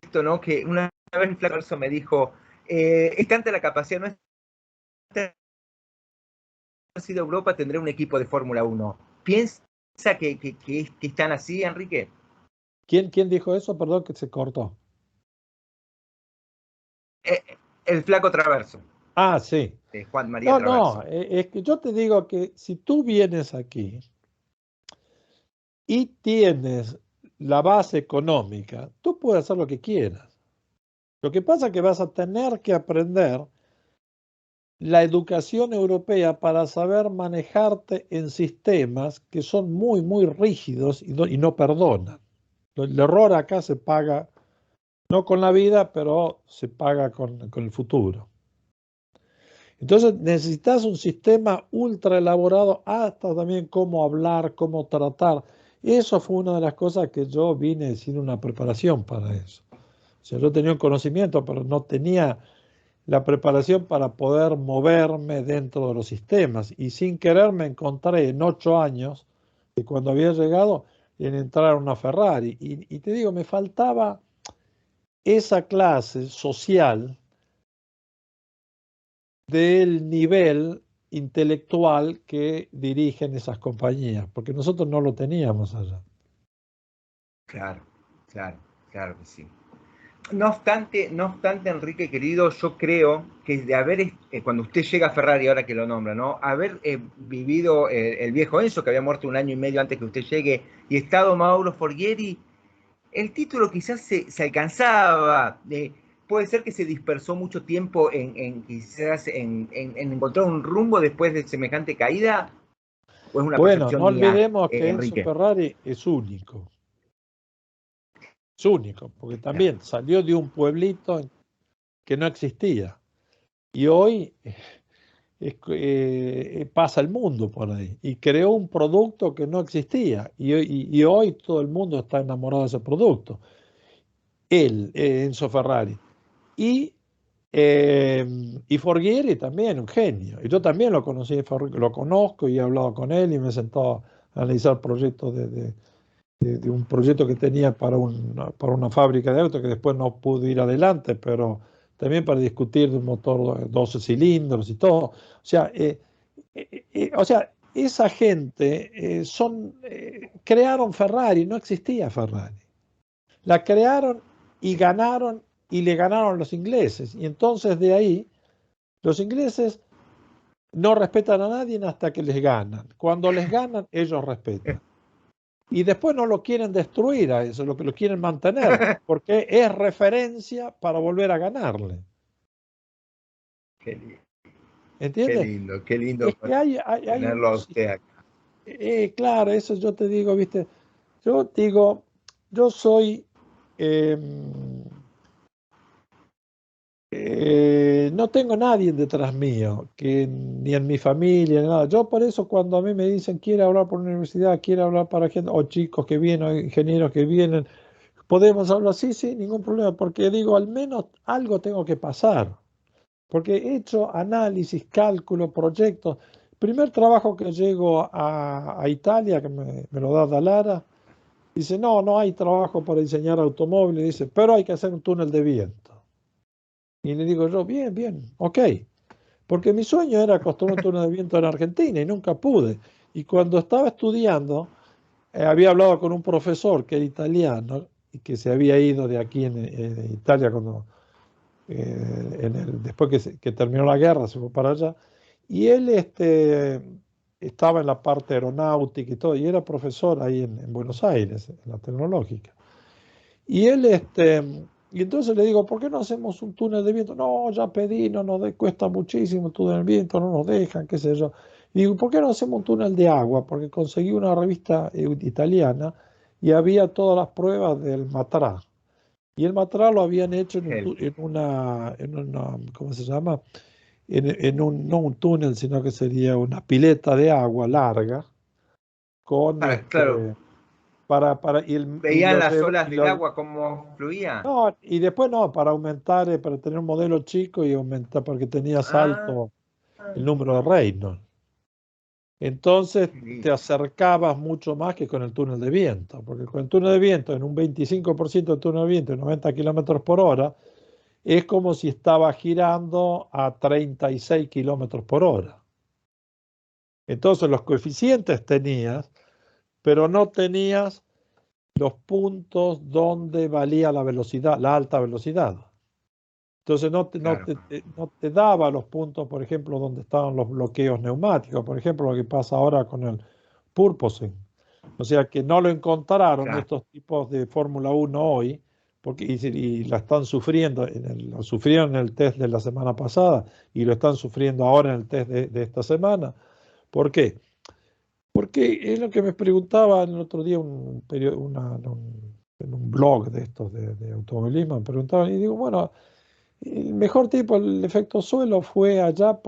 esto, ¿no? Que una vez un flaco me dijo, es tanta la capacidad nuestra, si de Europa tendré un equipo de Fórmula Uno. ¿Piensa que están así, Enrique? ¿Quién dijo eso? Perdón, que se cortó. Eh, el flaco Traverso, Ah, sí. Juan María No, no, Traverso. es que yo te digo que si tú vienes aquí y tienes la base económica, tú puedes hacer lo que quieras. Lo que pasa es que vas a tener que aprender la educación europea para saber manejarte en sistemas que son muy, muy rígidos y no perdonan. El error acá se paga no con la vida, pero se paga con el futuro. Entonces necesitas un sistema ultra elaborado, hasta también cómo hablar, cómo tratar. Eso fue una de las cosas que yo vine sin una preparación para eso. O sea, yo tenía un conocimiento, pero no tenía la preparación para poder moverme dentro de los sistemas. Y sin querer me encontré en 8 años, de cuando había llegado, en entrar a una Ferrari. Y te digo, me faltaba esa clase social del nivel intelectual que dirigen esas compañías, porque nosotros no lo teníamos allá. Claro, claro, claro que sí. No obstante, Enrique querido, yo creo que de haber, cuando usted llega a Ferrari, ahora que lo nombra, ¿no? Haber vivido el viejo Enzo, que había muerto un año y medio antes que usted llegue, y estado Mauro Forghieri, el título quizás se alcanzaba. Puede ser que se dispersó mucho tiempo quizás en encontrar un rumbo después de semejante caída, o es una Bueno, no percepción mía, olvidemos que Enzo Enrique. Ferrari es único, porque Claro, también salió de un pueblito que no existía y hoy pasa el mundo por ahí y creó un producto que no existía y hoy todo el mundo está enamorado de ese producto. Él, Enzo Ferrari. Y, eh, y Forghieri también, un genio. Y yo también lo conocí, lo conozco y he hablado con él y me he sentado a analizar proyectos de un proyecto que tenía para una fábrica de autos que después no pudo ir adelante, pero también para discutir de un motor de 12 cilindros y todo. O sea, esa gente crearon Ferrari, no existía Ferrari. La crearon y ganaron y le ganaron los ingleses. Y entonces de ahí los ingleses no respetan a nadie hasta que les ganan. Cuando les ganan, ellos respetan. Y después no lo quieren destruir a eso, lo que lo quieren mantener, porque es referencia para volver a ganarle. ¿Entiendes? Qué lindo Es que hay tenerlo a unos... usted acá. claro, eso yo te digo, viste, yo digo, yo soy... no tengo nadie detrás mío, que ni en mi familia, ni nada. Yo por eso cuando a mí me dicen quiere hablar por una universidad, quiere hablar para gente, o chicos que vienen, o ingenieros que vienen, podemos hablar, sí, sí, ningún problema, porque digo, al menos algo tengo que pasar, porque he hecho análisis, cálculo, proyectos. Primer trabajo que llego a Italia, que me lo da Dalara, dice, no, no hay trabajo para diseñar automóviles, dice, pero hay que hacer un túnel de viento. Y le digo yo, bien, bien, ok. Porque mi sueño era construir un túnel de viento en Argentina y nunca pude. Y cuando estaba estudiando, había hablado con un profesor que era italiano y que se había ido de aquí en Italia cuando, después que terminó la guerra, se fue para allá. Y él estaba en la parte aeronáutica y todo, y era profesor ahí en Buenos Aires, en la tecnológica. Y y entonces le digo, ¿por qué no hacemos un túnel de viento? No, ya pedí, no nos cuesta muchísimo el túnel de viento, no nos dejan, qué sé yo. Y digo, ¿por qué no hacemos un túnel de agua? Porque conseguí una revista italiana y había todas las pruebas del Matra. Y el Matra lo habían hecho en una, ¿cómo se llama? No un túnel, sino que sería una pileta de agua larga con Claro, y veían lo las lleva- olas y del lo- agua cómo fluían. no, y después no, para aumentar, para tener un modelo chico y aumentar, porque tenías Ah, alto el número de Reynolds. Entonces qué te lindo. acercabas mucho más que con el túnel de viento, porque con el túnel de viento, en un 25% del túnel de viento, en 90 kilómetros por hora, es como si estaba girando a 36 kilómetros por hora. Entonces los coeficientes tenías, pero no tenías los puntos donde valía la velocidad, la alta velocidad. Entonces Claro, no te daba los puntos, por ejemplo, donde estaban los bloqueos neumáticos, por ejemplo, lo que pasa ahora con el Purposing. O sea que no lo encontraron claro, estos tipos de Fórmula 1 hoy, porque, y la están sufriendo, lo sufrieron en el test de la semana pasada y lo están sufriendo ahora en el test de esta semana. ¿Por qué? Porque es lo que me preguntaba el otro día en un blog de estos de automovilismo, me preguntaban, y digo, bueno, el mejor tipo, el efecto suelo fue allá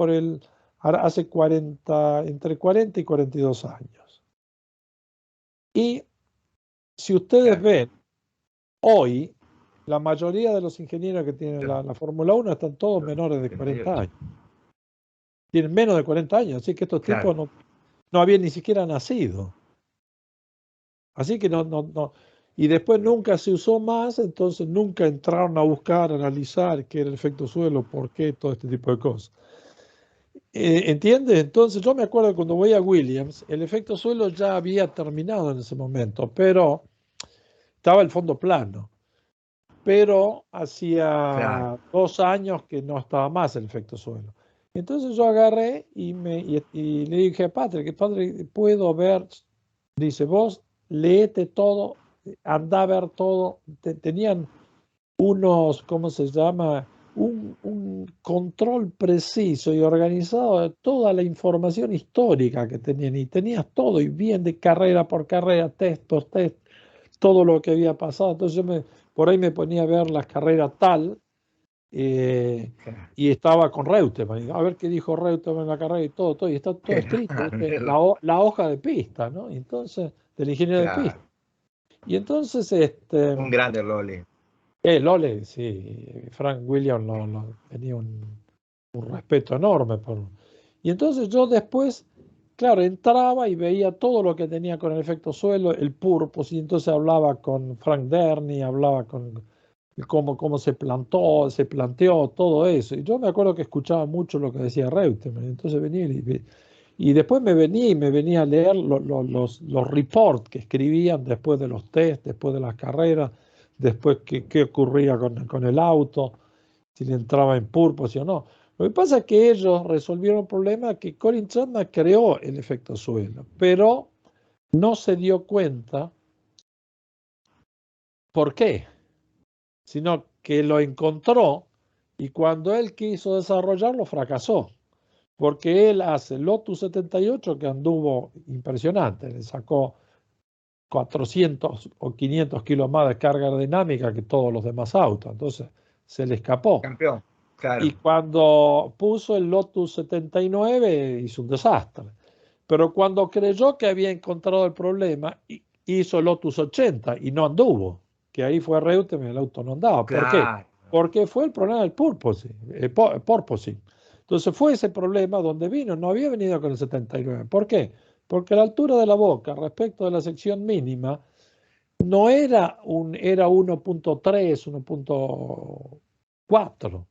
hace 40, entre 40 y 42 años. Y si ustedes claro. ven, hoy, la mayoría de los ingenieros que tienen Los, la Fórmula 1 están todos los menores de 40 78. años. Tienen menos de 40 años, así que estos Claro, tipos no habían ni siquiera nacido. Así que no. Y después nunca se usó más, entonces nunca entraron a buscar, a analizar qué era el efecto suelo, por qué, todo este tipo de cosas. ¿Entiendes? Entonces yo me acuerdo que cuando voy a Williams, el efecto suelo ya había terminado en ese momento, pero estaba el fondo plano. Pero claro. hacía 2 años que no estaba más el efecto suelo. Entonces yo agarré y le dije a Patrick, padre, puedo ver, dice, vos léete todo, anda a ver todo. Tenían unos, ¿cómo se llama? Un control preciso y organizado de toda la información histórica que tenían. Y tenías todo, y bien de carrera por carrera, test por test, todo lo que había pasado. Entonces por ahí me ponía a ver la carrera tal, eh, Claro. y estaba con Reutemann. A ver qué dijo Reutemann en la carrera y todo, y está todo Qué escrito, ¿viste? grande. La hoja de pista, ¿no? Y entonces, del ingeniero de pista. Claro, Y entonces, un grande Lole. Lole, sí, Frank Williams tenía un respeto enorme por. Y entonces yo después, claro, entraba y veía todo lo que tenía con el efecto suelo, el purpose, y entonces hablaba con Frank Derny, hablaba con cómo se planteó todo eso. Y yo me acuerdo que escuchaba mucho lo que decía Reutemann, entonces venía Y después me venía a leer los reports que escribían después de los test, después de las carreras, después qué ocurría con el auto, si le entraba en purpose o no. Lo que pasa es que ellos resolvieron el problema que Colin Chapman creó el efecto suelo, pero no se dio cuenta por qué, sino que lo encontró y cuando él quiso desarrollarlo fracasó. Porque él hace el Lotus 78 que anduvo impresionante, le sacó 400 o 500 kilos más de carga aerodinámica que todos los demás autos, entonces se le escapó. Campeón, claro. Y cuando puso el Lotus 79 hizo un desastre. Pero cuando creyó que había encontrado el problema, hizo el Lotus 80 y no anduvo, que ahí fue Reutemann y el auto no andaba. ¿Por qué? Claro. Porque fue el problema del porpoising. Entonces fue ese problema donde vino, no había venido con el 79. ¿Por qué? Porque la altura de la boca respecto de la sección mínima no era era 1.3, 1.4.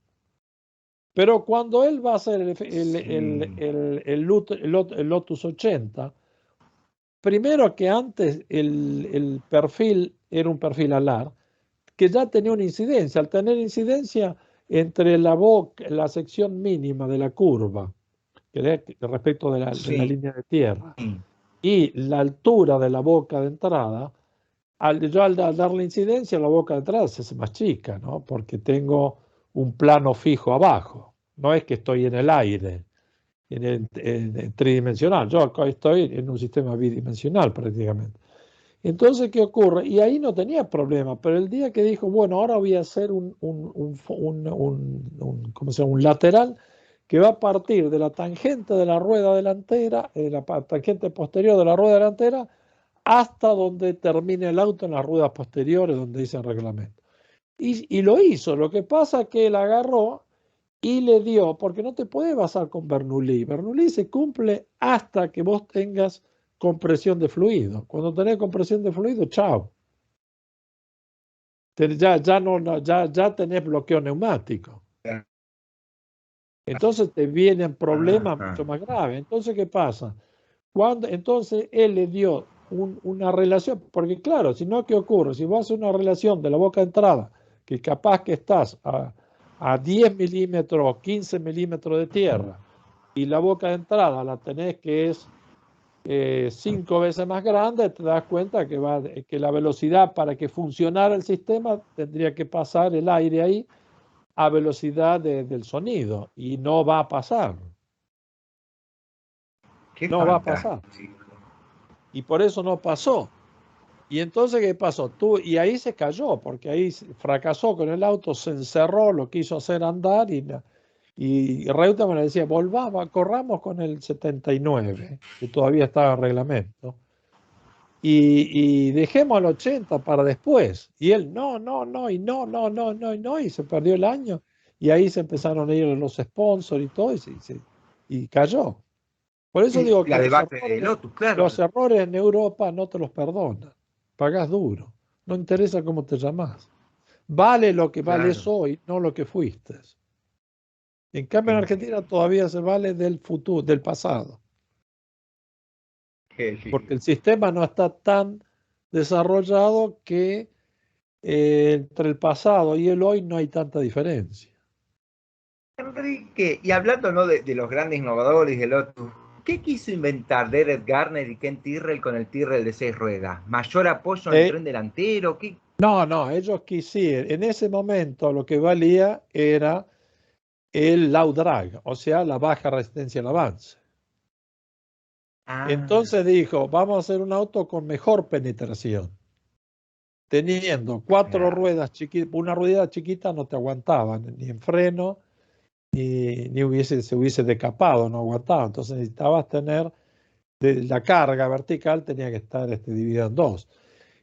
Pero cuando él va a hacer el Lotus 80, primero que antes el perfil era un perfil alar, que ya tenía una incidencia. Al tener incidencia entre la boca, la sección mínima de la curva, respecto de la línea de tierra, y la altura de la boca de entrada, al darle incidencia, la boca de entrada se hace más chica, ¿no? Porque tengo un plano fijo abajo. No es que estoy en el aire, en tridimensional. Yo acá estoy en un sistema bidimensional prácticamente. Entonces, ¿qué ocurre? Y ahí no tenía problema, pero el día que dijo, bueno, ahora voy a hacer ¿cómo se llama? Un lateral que va a partir de la tangente de la rueda delantera, de la tangente posterior de la rueda delantera, hasta donde termine el auto en las ruedas posteriores, donde dice el reglamento. Y lo hizo. Lo que pasa es que él agarró y le dio, porque no te puedes basar con Bernoulli. Bernoulli se cumple hasta que vos tengas compresión de fluido. Cuando tenés compresión de fluido, chao. Ya tenés bloqueo neumático. Entonces te vienen problemas mucho más graves. Entonces, ¿qué pasa? Entonces él le dio una relación, porque claro, si no, ¿qué ocurre? Si vos haces una relación de la boca de entrada, que capaz que estás a 10 milímetros, 15 milímetros de tierra, y la boca de entrada la tenés que es 5 veces más grande, te das cuenta que la velocidad para que funcionara el sistema tendría que pasar el aire ahí a velocidad del sonido, y no va a pasar. No va a pasar. Y por eso no pasó. Y entonces, ¿qué pasó? Y ahí se cayó, porque ahí fracasó con el auto, se encerró, lo quiso hacer andar y Reutemann le decía, corramos con el 79, que todavía estaba en reglamento, y dejemos al 80 para después. Y él, no, y se perdió el año. Y ahí se empezaron a ir los sponsors y todo, y cayó. Por eso digo que los errores en Europa no te los perdonan. Pagás duro. No interesa cómo te llamás. Vale lo que vales hoy, no lo que fuiste. En cambio, en Argentina todavía se vale del futuro, del pasado. Porque el sistema no está tan desarrollado que entre el pasado y el hoy no hay tanta diferencia. Enrique, y hablando, ¿no?, de los grandes innovadores de Lotus, ¿qué quiso inventar Derek Garner y Ken Tyrrell con el Tyrrell de 6 ruedas? ¿Mayor apoyo en el tren delantero? ¿Qué? No, ellos quisieron. En ese momento lo que valía era el low drag, o sea, la baja resistencia al avance. Entonces dijo, vamos a hacer un auto con mejor penetración. Teniendo 4 ruedas chiquitas, una rueda chiquita no te aguantaban, ni en freno, ni se hubiese decapado, no aguantaba. Entonces necesitabas tener, la carga vertical tenía que estar dividida en 2.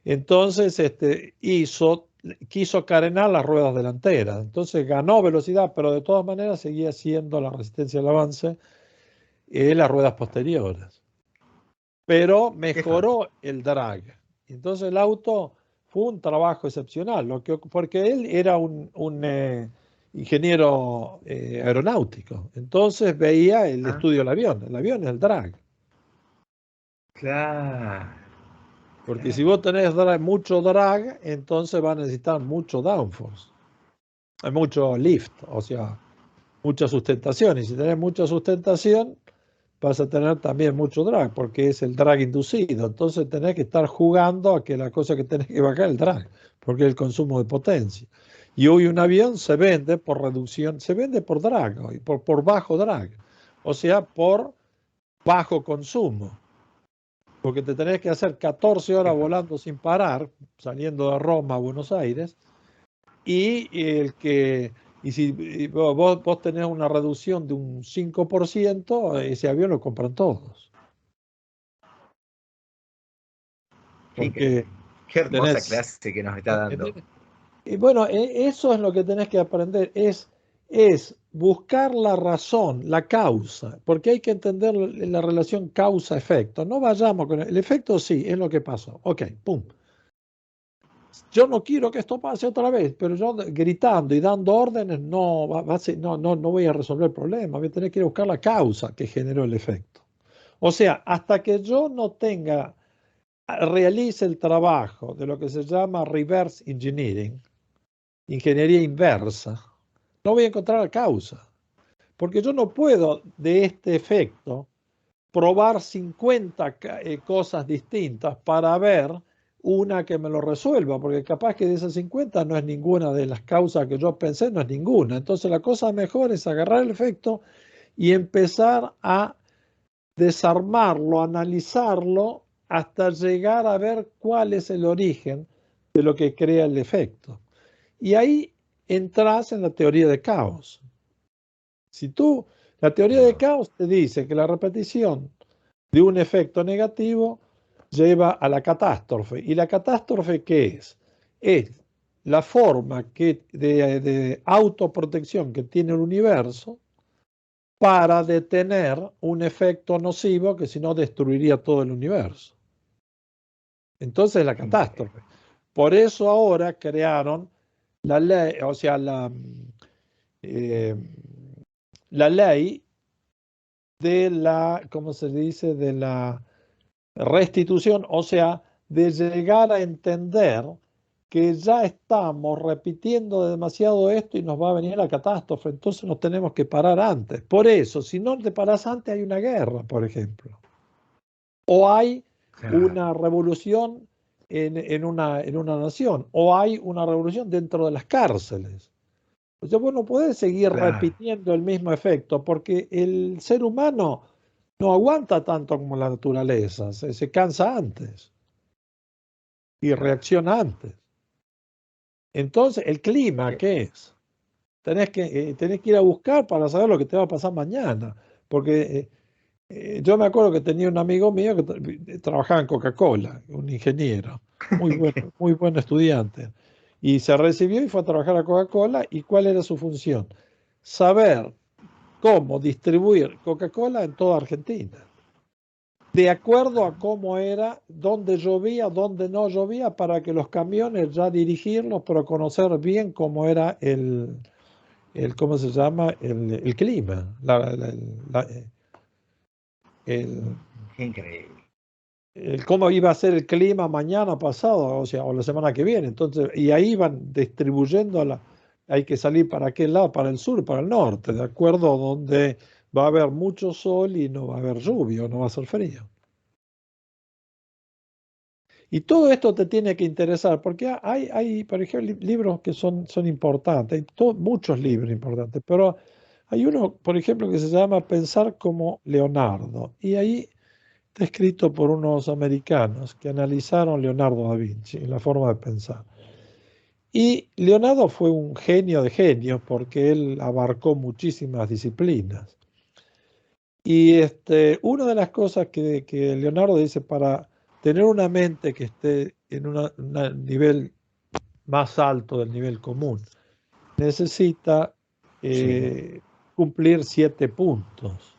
Entonces quiso carenar las ruedas delanteras. Entonces ganó velocidad, pero de todas maneras seguía siendo la resistencia al avance en las ruedas posteriores. Pero mejoró el drag. Entonces el auto fue un trabajo excepcional, porque él era ingeniero aeronáutico. Entonces veía el Ah, estudio del avión. El avión es el drag. claro, Porque si claro. vos tenés mucho drag, entonces va a necesitar mucho downforce. Hay mucho lift, o sea, mucha sustentación. Y si tenés mucha sustentación, vas a tener también mucho drag, porque es el drag inducido. Entonces tenés que estar jugando a que la cosa que tenés que bajar es el drag, porque es el consumo de potencia. Y hoy un avión se vende por reducción, se vende por drag, hoy, por bajo drag, o sea, por bajo consumo. Porque te tenés que hacer 14 horas volando sin parar, saliendo de Roma a Buenos Aires, y si vos tenés una reducción de un 5%, ese avión lo compran todos. Qué increíble. Porque Qué hermosa tenés... clase que nos está dando. Y bueno, eso es lo que tenés que aprender, es buscar la razón, la causa, porque hay que entender la relación causa-efecto. No vayamos con el efecto, sí, es lo que pasó. Ok, pum. Yo no quiero que esto pase otra vez, pero yo gritando y dando órdenes no voy a resolver el problema. Voy a tener que ir a buscar la causa que generó el efecto. O sea, hasta que yo no realice el trabajo de lo que se llama reverse engineering, ingeniería inversa, no voy a encontrar la causa. Porque yo no puedo de este efecto probar 50 cosas distintas para ver una que me lo resuelva, porque capaz que de esas 50 no es ninguna de las causas que yo pensé, no es ninguna. Entonces la cosa mejor es agarrar el efecto y empezar a desarmarlo, analizarlo, hasta llegar a ver cuál es el origen de lo que crea el efecto. Y ahí entras en la teoría de caos. La teoría de caos te dice que la repetición de un efecto negativo lleva a la catástrofe. ¿Y la catástrofe qué es? Es la forma de autoprotección que tiene el universo para detener un efecto nocivo que si no destruiría todo el universo. Entonces la catástrofe. Por eso ahora crearon la ley, o sea, eh, la ley de ¿cómo se dice? De la restitución, o sea, de llegar a entender que ya estamos repitiendo demasiado esto y nos va a venir la catástrofe, entonces nos tenemos que parar antes. Por eso, si no te paras antes, hay una guerra, por ejemplo, o hay Claro, una revolución en una nación, o hay una revolución dentro de las cárceles. O sea, vos no podés seguir claro, repitiendo el mismo efecto porque el ser humano no aguanta tanto como la naturaleza, se cansa antes y claro. reacciona antes. Entonces, ¿el clima Qué- qué es? Tenés que ir a buscar para saber lo que te va a pasar mañana. Porque yo me acuerdo que tenía un amigo mío que trabajaba en Coca-Cola, un ingeniero, muy buen estudiante. Y se recibió y fue a trabajar a Coca-Cola. ¿Y cuál era su función? Saber cómo distribuir Coca-Cola en toda Argentina, de acuerdo a cómo era, dónde llovía, dónde no llovía, para que los camiones ya dirigirlos, pero conocer bien cómo era ¿cómo se llama? El clima, el- Qué increíble. cómo iba a ser el clima mañana pasado, o sea, o la semana que viene. Entonces, y ahí van distribuyendo hay que salir para qué lado, para el sur, para el norte, de acuerdo a donde va a haber mucho sol y no va a haber lluvia, no va a ser frío. Y todo esto te tiene que interesar, porque hay por ejemplo, libros que son importantes, hay muchos libros importantes, pero hay uno, por ejemplo, que se llama Pensar como Leonardo, y ahí está escrito por unos americanos que analizaron Leonardo da Vinci y la forma de pensar. Y Leonardo fue un genio de genios porque él abarcó muchísimas disciplinas. Y una de las cosas que Leonardo dice, para tener una mente que esté en un nivel más alto del nivel común, necesita Sí, cumplir 7 puntos.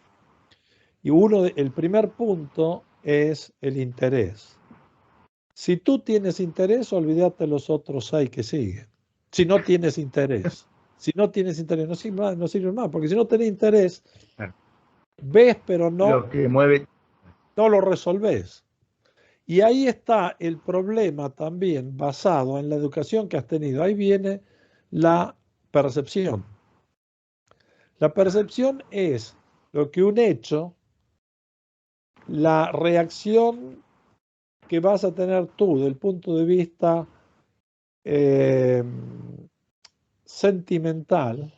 Y el primer punto es el interés. Si tú tienes interés, olvídate los otros 6 que siguen. Si no tienes interés. Si no tienes interés, no sirve más, porque si no tenés interés, Claro. ves, pero no Lo que mueve. lo resolvés. Y ahí está el problema también basado en la educación que has tenido. Ahí viene la percepción. La percepción es lo que un hecho, la reacción que vas a tener tú del punto de vista sentimental,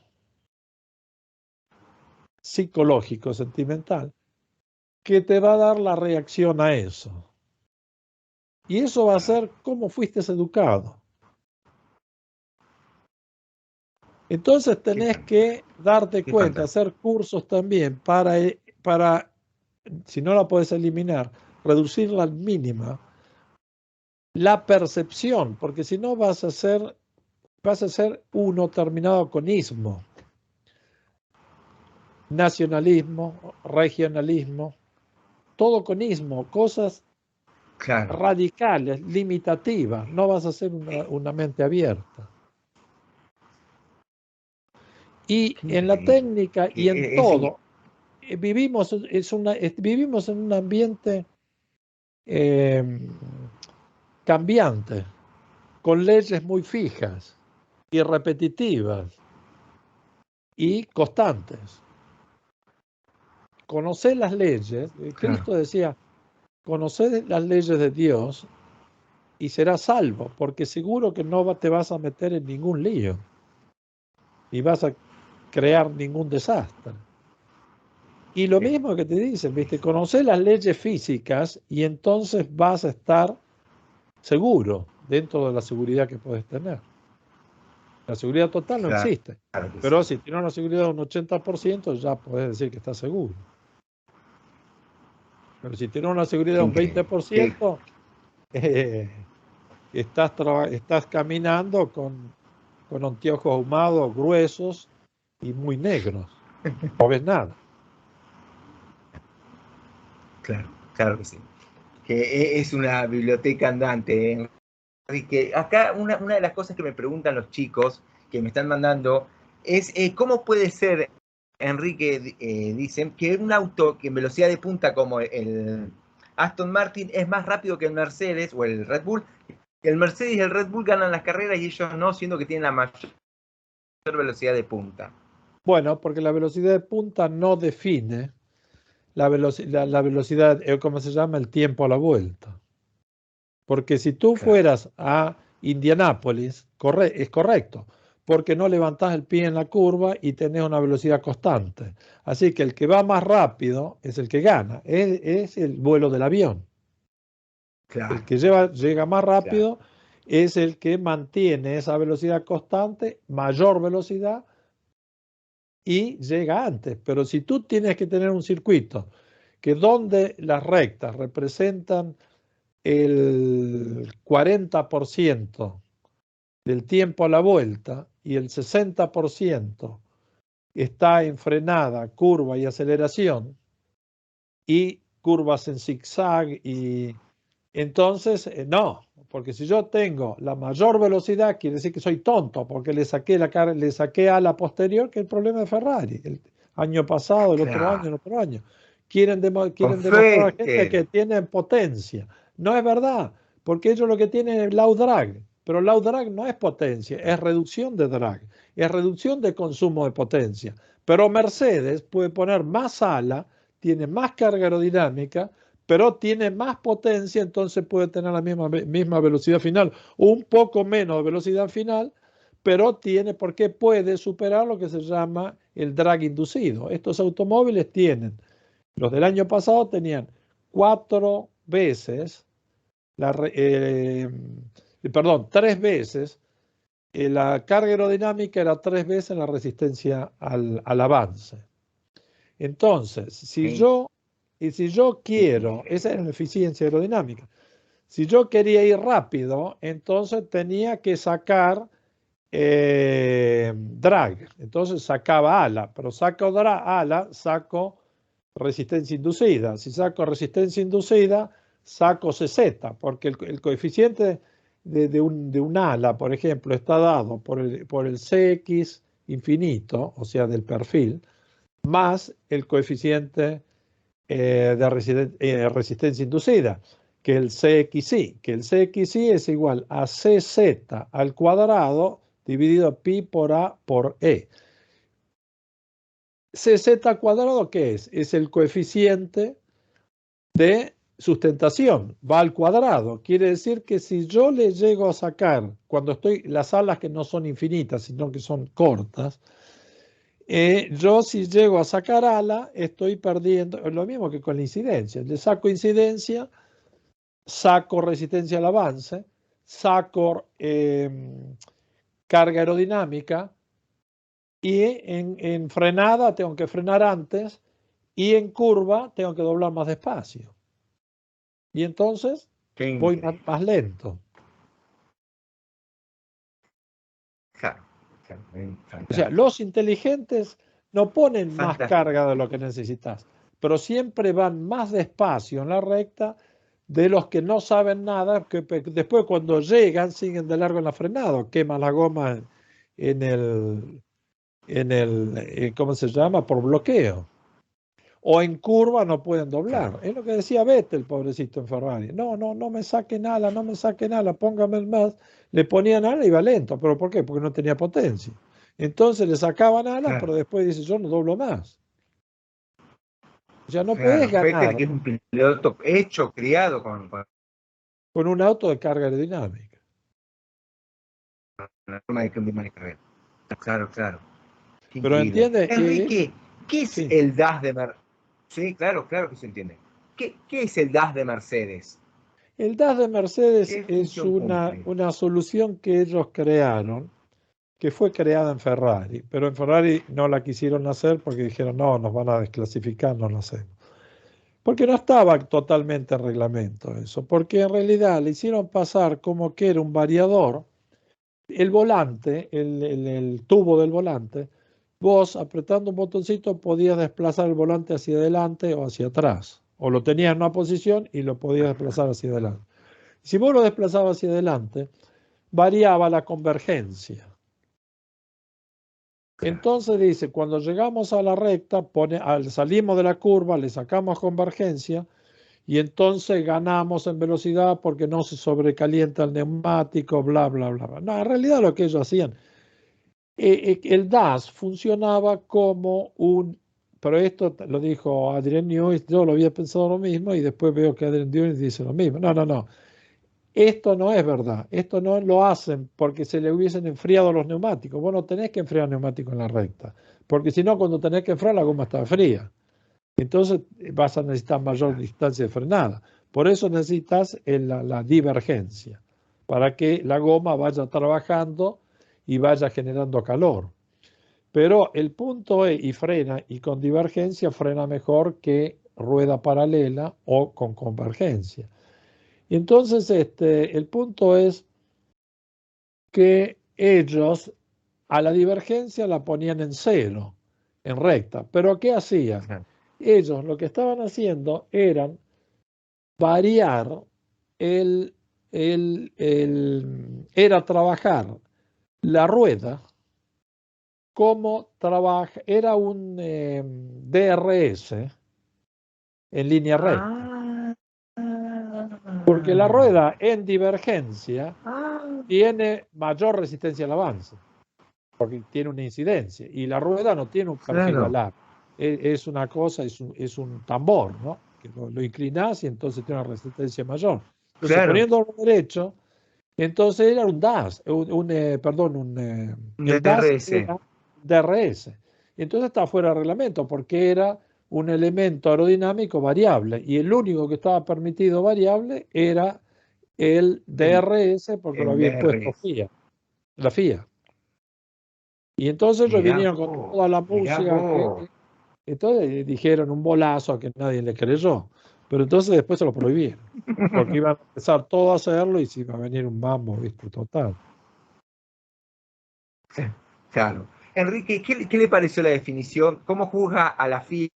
psicológico, sentimental, que te va a dar la reacción a eso. Y eso va a ser cómo fuiste educado. Entonces tenés que darte cuenta, hacer cursos también para, si no la puedes eliminar, reducirla al mínima, la percepción, porque si no vas a ser uno terminado con ismo, nacionalismo, regionalismo, todo con ismo, cosas radicales, limitativas, no vas a ser una mente abierta. Y en la técnica y en todo, vivimos en un ambiente cambiante, con leyes muy fijas y repetitivas y constantes. Conocer las leyes, Cristo decía, conocer las leyes de Dios y serás salvo, porque seguro que no te vas a meter en ningún lío, ni vas a crear ningún desastre. Y lo mismo que te dicen, ¿viste? Conocer las leyes físicas y entonces vas a estar seguro dentro de la seguridad que puedes tener. La seguridad total no existe, pero si tienes una seguridad de un 80% ya puedes decir que estás seguro. Pero si tienes una seguridad de un 20%, estás caminando con anteojos ahumados gruesos y muy negros. No ves nada. Claro que sí. Que es una biblioteca andante. Que acá una de las cosas que me preguntan los chicos que me están mandando es cómo puede ser, Enrique, dicen, que un auto que en velocidad de punta como el Aston Martin es más rápido que el Mercedes o el Red Bull. El Mercedes y el Red Bull ganan las carreras y ellos no, siendo que tienen la mayor velocidad de punta. Bueno, porque la velocidad de punta no define la velocidad, ¿cómo se llama? El tiempo a la vuelta. Porque si tú fueras a Indianápolis, es correcto, porque no levantás el pie en la curva y tenés una velocidad constante. Así que el que va más rápido es el que gana, es el vuelo del avión. El que llega más rápido es el que mantiene esa velocidad constante, mayor velocidad, y llega antes. Pero si tú tienes que tener un circuito que donde las rectas representan el 40% del tiempo a la vuelta y el 60% está en frenada, curva y aceleración, y curvas en zigzag, y entonces no, porque si yo tengo la mayor velocidad quiere decir que soy tonto porque le saqué a la posterior, que es el problema de Ferrari el año pasado, el otro año. Quieren demostrar a la gente que tienen potencia. No es verdad, porque ellos lo que tienen es low drag, pero low drag no es potencia, es reducción de drag, es reducción de consumo de potencia. Pero Mercedes puede poner más ala, tiene más carga aerodinámica, pero tiene más potencia, entonces puede tener la misma velocidad final, un poco menos de velocidad final, pero porque puede superar lo que se llama el drag inducido. Estos automóviles los del año pasado tenían 3 veces, la carga aerodinámica era 3 veces la resistencia al avance. Entonces, si yo quiero, esa es la eficiencia aerodinámica. Si yo quería ir rápido, entonces tenía que sacar drag. Entonces sacaba ala, pero saco ala, saco resistencia inducida. Si saco resistencia inducida, saco CZ, porque el coeficiente de un ala, por ejemplo, está dado por el CX infinito, o sea, del perfil, más el coeficiente de resistencia inducida, que el CXY, es igual a CZ al cuadrado dividido pi por A por E. CZ al cuadrado, ¿qué es? Es el coeficiente de sustentación, va al cuadrado. Quiere decir que si yo le llego a sacar, cuando estoy, las alas que no son infinitas, sino que son cortas, yo si llego a sacar ala, estoy perdiendo, lo mismo que con la incidencia. Le saco incidencia, saco resistencia al avance, saco carga aerodinámica, y en frenada tengo que frenar antes, y en curva tengo que doblar más despacio. Y entonces voy más lento. Claro, O sea, los inteligentes no ponen más fantástico. carga de lo que necesitas, pero siempre van más despacio en la recta de los que no saben nada, que después cuando llegan siguen de largo en la frenada, queman la goma en el ¿cómo se llama? Por bloqueo. O en curva no pueden doblar. Claro. Es lo que decía Vettel, pobrecito en Ferrari. No me saquen ala, no me saquen ala, póngame más. Le ponían ala y iba lento. ¿Pero por qué? Porque no tenía potencia. Entonces le sacaban alas, Claro. pero después dice, yo no doblo más. O sea, no Claro, podés ganar Vettel, que es un piloto hecho, criado con con un auto de carga aerodinámica. la forma de manejar. Claro, claro. Qué Pero increíble. entiende, Enrique, ¿qué es sí. el DAS de Mercedes? Sí, claro que se entiende. ¿Qué es el DAS de Mercedes? El DAS de Mercedes ¿Qué es función cumple? una solución que ellos crearon, que fue creada en Ferrari, pero en Ferrari no la quisieron hacer porque dijeron, no, nos van a desclasificar, no lo hacemos. Porque no estaba totalmente en reglamento eso, porque en realidad le hicieron pasar como que era un variador, el volante, el tubo del volante, vos apretando un botoncito podías desplazar el volante hacia adelante o hacia atrás, o lo tenías en una posición y lo podías desplazar hacia adelante. Si vos lo desplazabas hacia adelante, variaba la convergencia. Entonces dice, cuando llegamos a la recta, salimos de la curva, le sacamos convergencia y entonces ganamos en velocidad porque no se sobrecalienta el neumático, bla, bla, bla, bla. No, en realidad lo que ellos hacían, el DAS funcionaba como pero esto lo dijo Adrian Newey, yo lo había pensado lo mismo y después veo que Adrian Newey dice lo mismo. No. Esto no es verdad, esto no lo hacen porque se le hubiesen enfriado los neumáticos. Vos no tenés que enfriar neumáticos en la recta, porque si no, cuando tenés que enfriar, la goma está fría. Entonces vas a necesitar mayor distancia de frenada. Por eso necesitas la divergencia, para que la goma vaya trabajando y vaya generando calor. Pero el punto es, y frena, y con divergencia frena mejor que rueda paralela o con convergencia. Y entonces el punto es que ellos a la divergencia la ponían en cero, en recta. Pero ¿qué hacían? Ellos lo que estaban haciendo eran variar era trabajar la rueda como trabaja, era un DRS en línea recta. Porque la rueda en divergencia tiene mayor resistencia al avance, porque tiene una incidencia, y la rueda no tiene un perfil alar. Es una cosa, es un tambor, ¿no? Que lo inclinás y entonces tiene una resistencia mayor. Entonces, poniéndolo derecho, entonces era un DAS, el DAS era DRS. Entonces está fuera de reglamento porque era un elemento aerodinámico variable y el único que estaba permitido variable era el DRS porque lo había impuesto la FIA. Y entonces ellos vinieron con toda la música entonces dijeron un bolazo a que nadie le creyó. Pero entonces después se lo prohibieron. Porque iban a empezar todo a hacerlo y se iba a venir un mambo, ¿viste? Total. Claro. Enrique, ¿qué le pareció la definición? ¿Cómo juzga a la FIA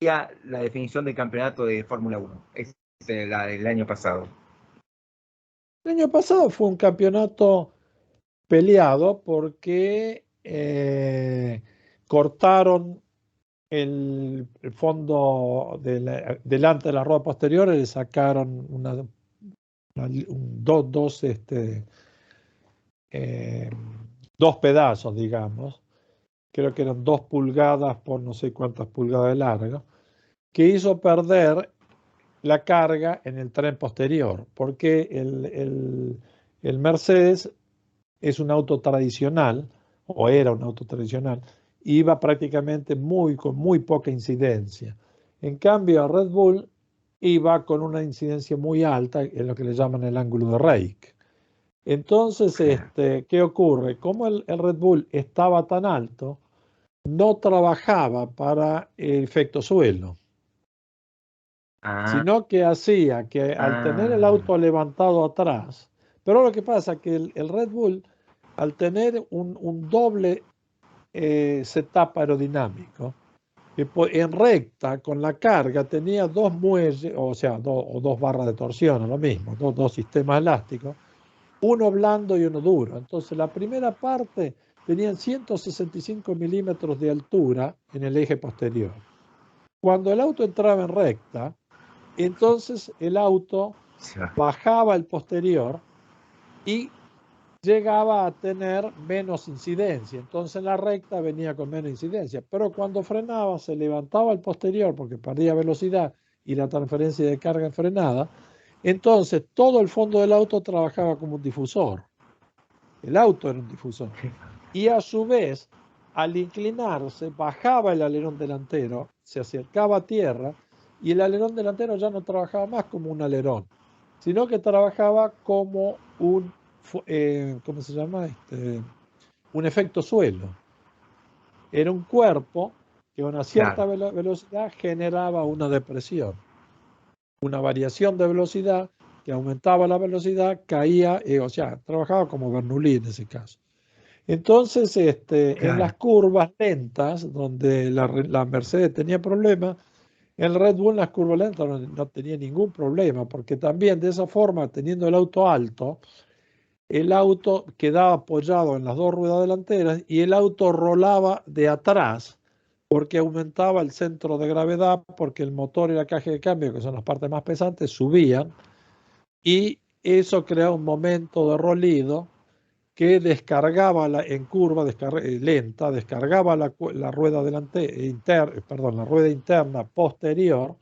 la definición del campeonato de Fórmula 1? Es la del año pasado. El año pasado fue un campeonato peleado porque cortaron el fondo delante de la rueda posterior y le sacaron dos pedazos, digamos. Creo que eran 2 pulgadas por no sé cuántas pulgadas de largo, que hizo perder la carga en el tren posterior, porque el Mercedes es un auto tradicional, o era un auto tradicional, iba prácticamente con muy poca incidencia. En cambio, Red Bull iba con una incidencia muy alta en lo que le llaman el ángulo de Rake. Entonces, ¿qué ocurre? Como el Red Bull estaba tan alto, no trabajaba para el efecto suelo, sino que hacía que al tener el auto levantado atrás, pero lo que pasa es que el Red Bull, al tener un doble setup aerodinámico, en recta con la carga tenía 2 muelles, o sea, o 2 barras de torsión, lo mismo, dos sistemas elásticos, uno blando y uno duro. Entonces la primera parte tenían 165 milímetros de altura en el eje posterior. Cuando el auto entraba en recta, entonces el auto bajaba el posterior y llegaba a tener menos incidencia. Entonces en la recta venía con menos incidencia. Pero cuando frenaba, se levantaba el posterior porque perdía velocidad y la transferencia de carga en frenada. Entonces todo el fondo del auto trabajaba como un difusor. El auto era un difusor. Y a su vez, al inclinarse, bajaba el alerón delantero, se acercaba a tierra y el alerón delantero ya no trabajaba más como un alerón, sino que trabajaba como ¿cómo se llama? Un efecto suelo. Era un cuerpo que a una cierta velocidad generaba una depresión, una variación de velocidad que aumentaba la velocidad, caía, o sea, trabajaba como Bernoulli en ese caso. Entonces, en las curvas lentas, donde la Mercedes tenía problemas, el Red Bull en las curvas lentas no tenía ningún problema, porque también de esa forma, teniendo el auto alto, el auto quedaba apoyado en las 2 ruedas delanteras y el auto rolaba de atrás, porque aumentaba el centro de gravedad, porque el motor y la caja de cambio, que son las partes más pesantes, subían, y eso crea un momento de rolido que descargaba en curva lenta, descargaba la rueda la rueda interna posterior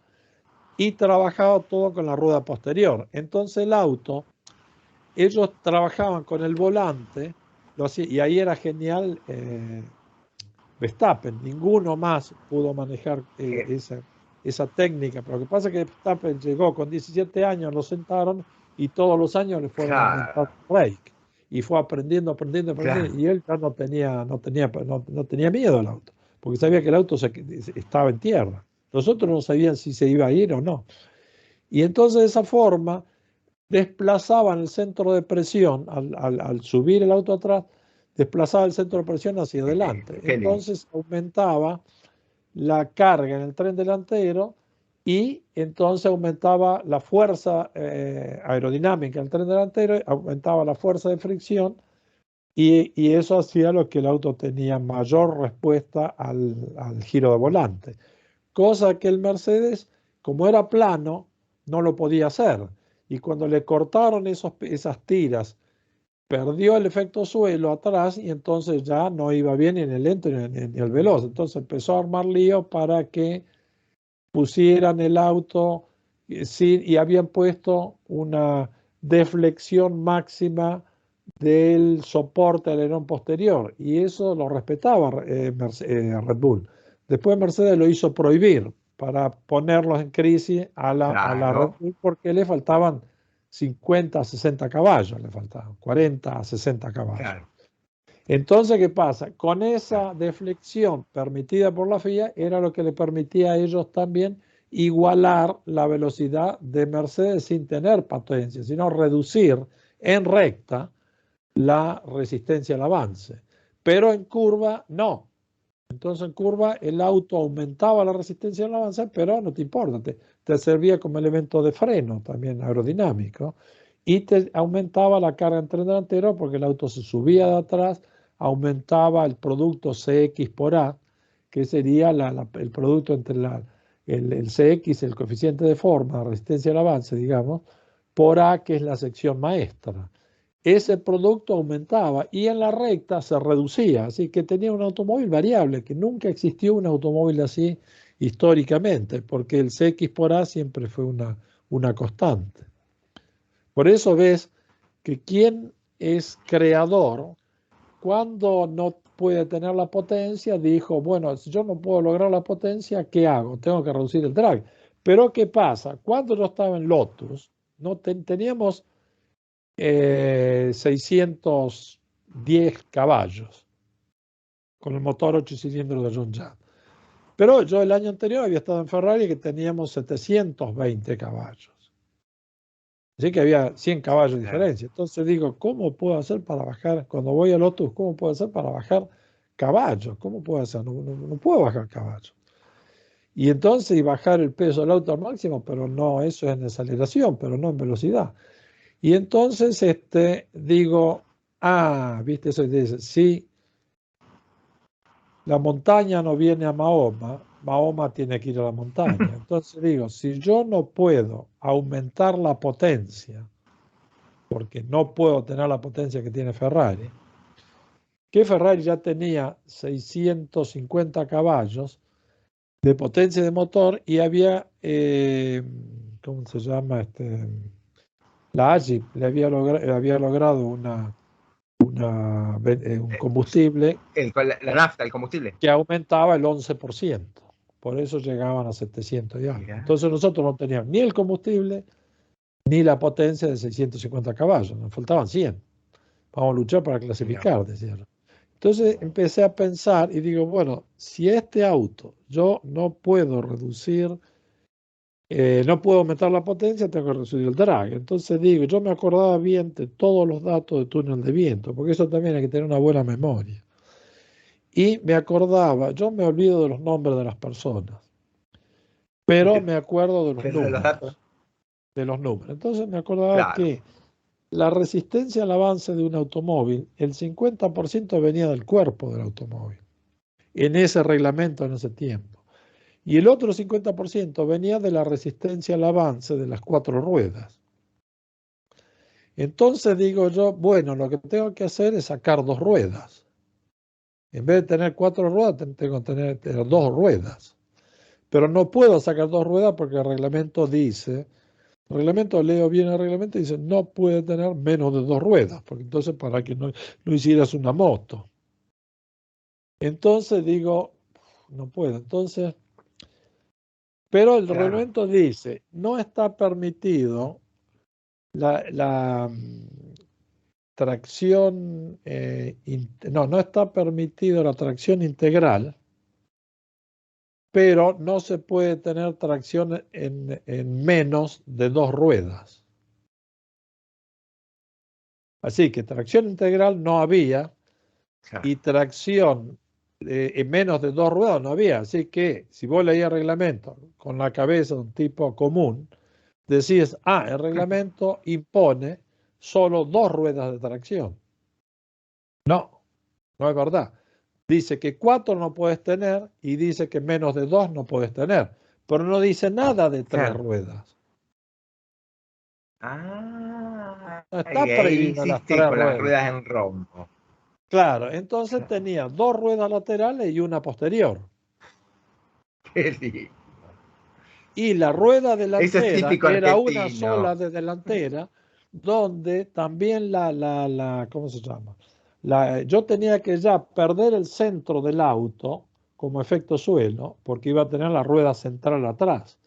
y trabajaba todo con la rueda posterior. Entonces el auto, ellos trabajaban con el volante, y ahí era genial Verstappen, ninguno más pudo manejar esa técnica, pero lo que pasa es que Verstappen llegó con 17 años, lo sentaron y todos los años le fueron aumentando el rake. Y fue aprendiendo, y él ya no tenía miedo al auto, porque sabía que el auto estaba en tierra. Los otros no sabían si se iba a ir o no. Y entonces de esa forma desplazaban el centro de presión, al subir el auto atrás, desplazaba el centro de presión hacia adelante. Entonces aumentaba la carga en el tren delantero y entonces aumentaba la fuerza aerodinámica del tren delantero, aumentaba la fuerza de fricción y eso hacía lo que el auto tenía mayor respuesta al giro de volante. Cosa que el Mercedes, como era plano, no lo podía hacer. Y cuando le cortaron esas tiras, perdió el efecto suelo atrás y entonces ya no iba bien ni en el lento ni en el veloz. Entonces empezó a armar lío para que pusieran el auto y habían puesto una deflexión máxima del soporte del alerón posterior y eso lo respetaba Red Bull. Después Mercedes lo hizo prohibir para ponerlos en crisis a la Red Bull porque le faltaban 50 a 60 caballos, le faltaban 40 a 60 caballos. Claro. Entonces, ¿qué pasa? Con esa deflexión permitida por la FIA era lo que le permitía a ellos también igualar la velocidad de Mercedes sin tener potencia, sino reducir en recta la resistencia al avance. Pero en curva, no. Entonces en curva el auto aumentaba la resistencia al avance, pero no te importa, te servía como elemento de freno también aerodinámico y te aumentaba la carga en tren delantero porque el auto se subía de atrás aumentaba el producto CX por A, que sería el producto entre el CX, el coeficiente de forma, resistencia al avance, digamos, por A, que es la sección maestra. Ese producto aumentaba y en la recta se reducía, así que tenía un automóvil variable, que nunca existió un automóvil así históricamente, porque el CX por A siempre fue una constante. Por eso ves que quien es creador, cuando no puede tener la potencia, dijo, bueno, si yo no puedo lograr la potencia, ¿qué hago? Tengo que reducir el drag. Pero ¿qué pasa? Cuando yo estaba en Lotus, no teníamos 610 caballos con el motor 8 cilindros de John Jack. Pero yo el año anterior había estado en Ferrari que teníamos 720 caballos. Así que había 100 caballos de diferencia. Entonces digo, ¿cómo puedo hacer para bajar? Cuando voy a Lotus, ¿cómo puedo hacer para bajar caballos? ¿Cómo puedo hacer? No puedo bajar caballos. Y entonces y bajar el peso del auto al máximo, pero no, eso es en aceleración, pero no en velocidad. Y entonces digo, viste, eso dice, si la montaña no viene a Mahoma, Mahoma tiene que ir a la montaña. Entonces digo, si yo no puedo aumentar la potencia, porque no puedo tener la potencia que tiene Ferrari, que Ferrari ya tenía 650 caballos de potencia de motor y había, ¿cómo se llama? La Agip le había logrado un combustible la nafta, el combustible, que aumentaba el 11%. Por eso llegaban a 700 y algo. Mirá. Entonces nosotros no teníamos ni el combustible ni la potencia de 650 caballos. Nos faltaban 100. Vamos a luchar para clasificar, decía yo. Entonces empecé a pensar y digo, bueno, si este auto yo no puedo reducir, no puedo aumentar la potencia, tengo que reducir el drag. Entonces digo, yo me acordaba bien de todos los datos de túnel de viento, porque eso también hay que tener una buena memoria. Y me acordaba, yo me olvido de los nombres de las personas, pero me acuerdo de los números. Los datos. De los números. Entonces me acordaba que la resistencia al avance de un automóvil, el 50% venía del cuerpo del automóvil, en ese reglamento, en ese tiempo. Y el otro 50% venía de la resistencia al avance de las 4 ruedas. Entonces digo yo, bueno, lo que tengo que hacer es sacar 2 ruedas. En vez de tener 4 ruedas, tengo que tener 2 ruedas. Pero no puedo sacar 2 ruedas porque el reglamento dice, leo bien el reglamento y dice, no puede tener menos de 2 ruedas, porque entonces para que no hicieras una moto. Entonces digo, no puedo. Entonces, pero el reglamento dice, no está permitido la tracción, no está permitido la tracción integral, pero no se puede tener tracción en menos de 2 ruedas. Así que tracción integral no había y tracción en menos de 2 ruedas no había. Así que si vos leías el reglamento con la cabeza de un tipo común, decís, el reglamento impone solo 2 ruedas de tracción. No, no es verdad. Dice que 4 no puedes tener y dice que menos de 2 no puedes tener. Pero no dice nada de 3 ruedas. No está prohibida las 3 con ruedas. Las ruedas en rombo. Claro, entonces tenía 2 ruedas laterales y una posterior. Qué lindo. Y la rueda delantera era argentino. una sola de delantera, donde también ¿cómo se llama? Yo tenía que ya perder el centro del auto como efecto suelo, porque iba a tener la rueda central atrás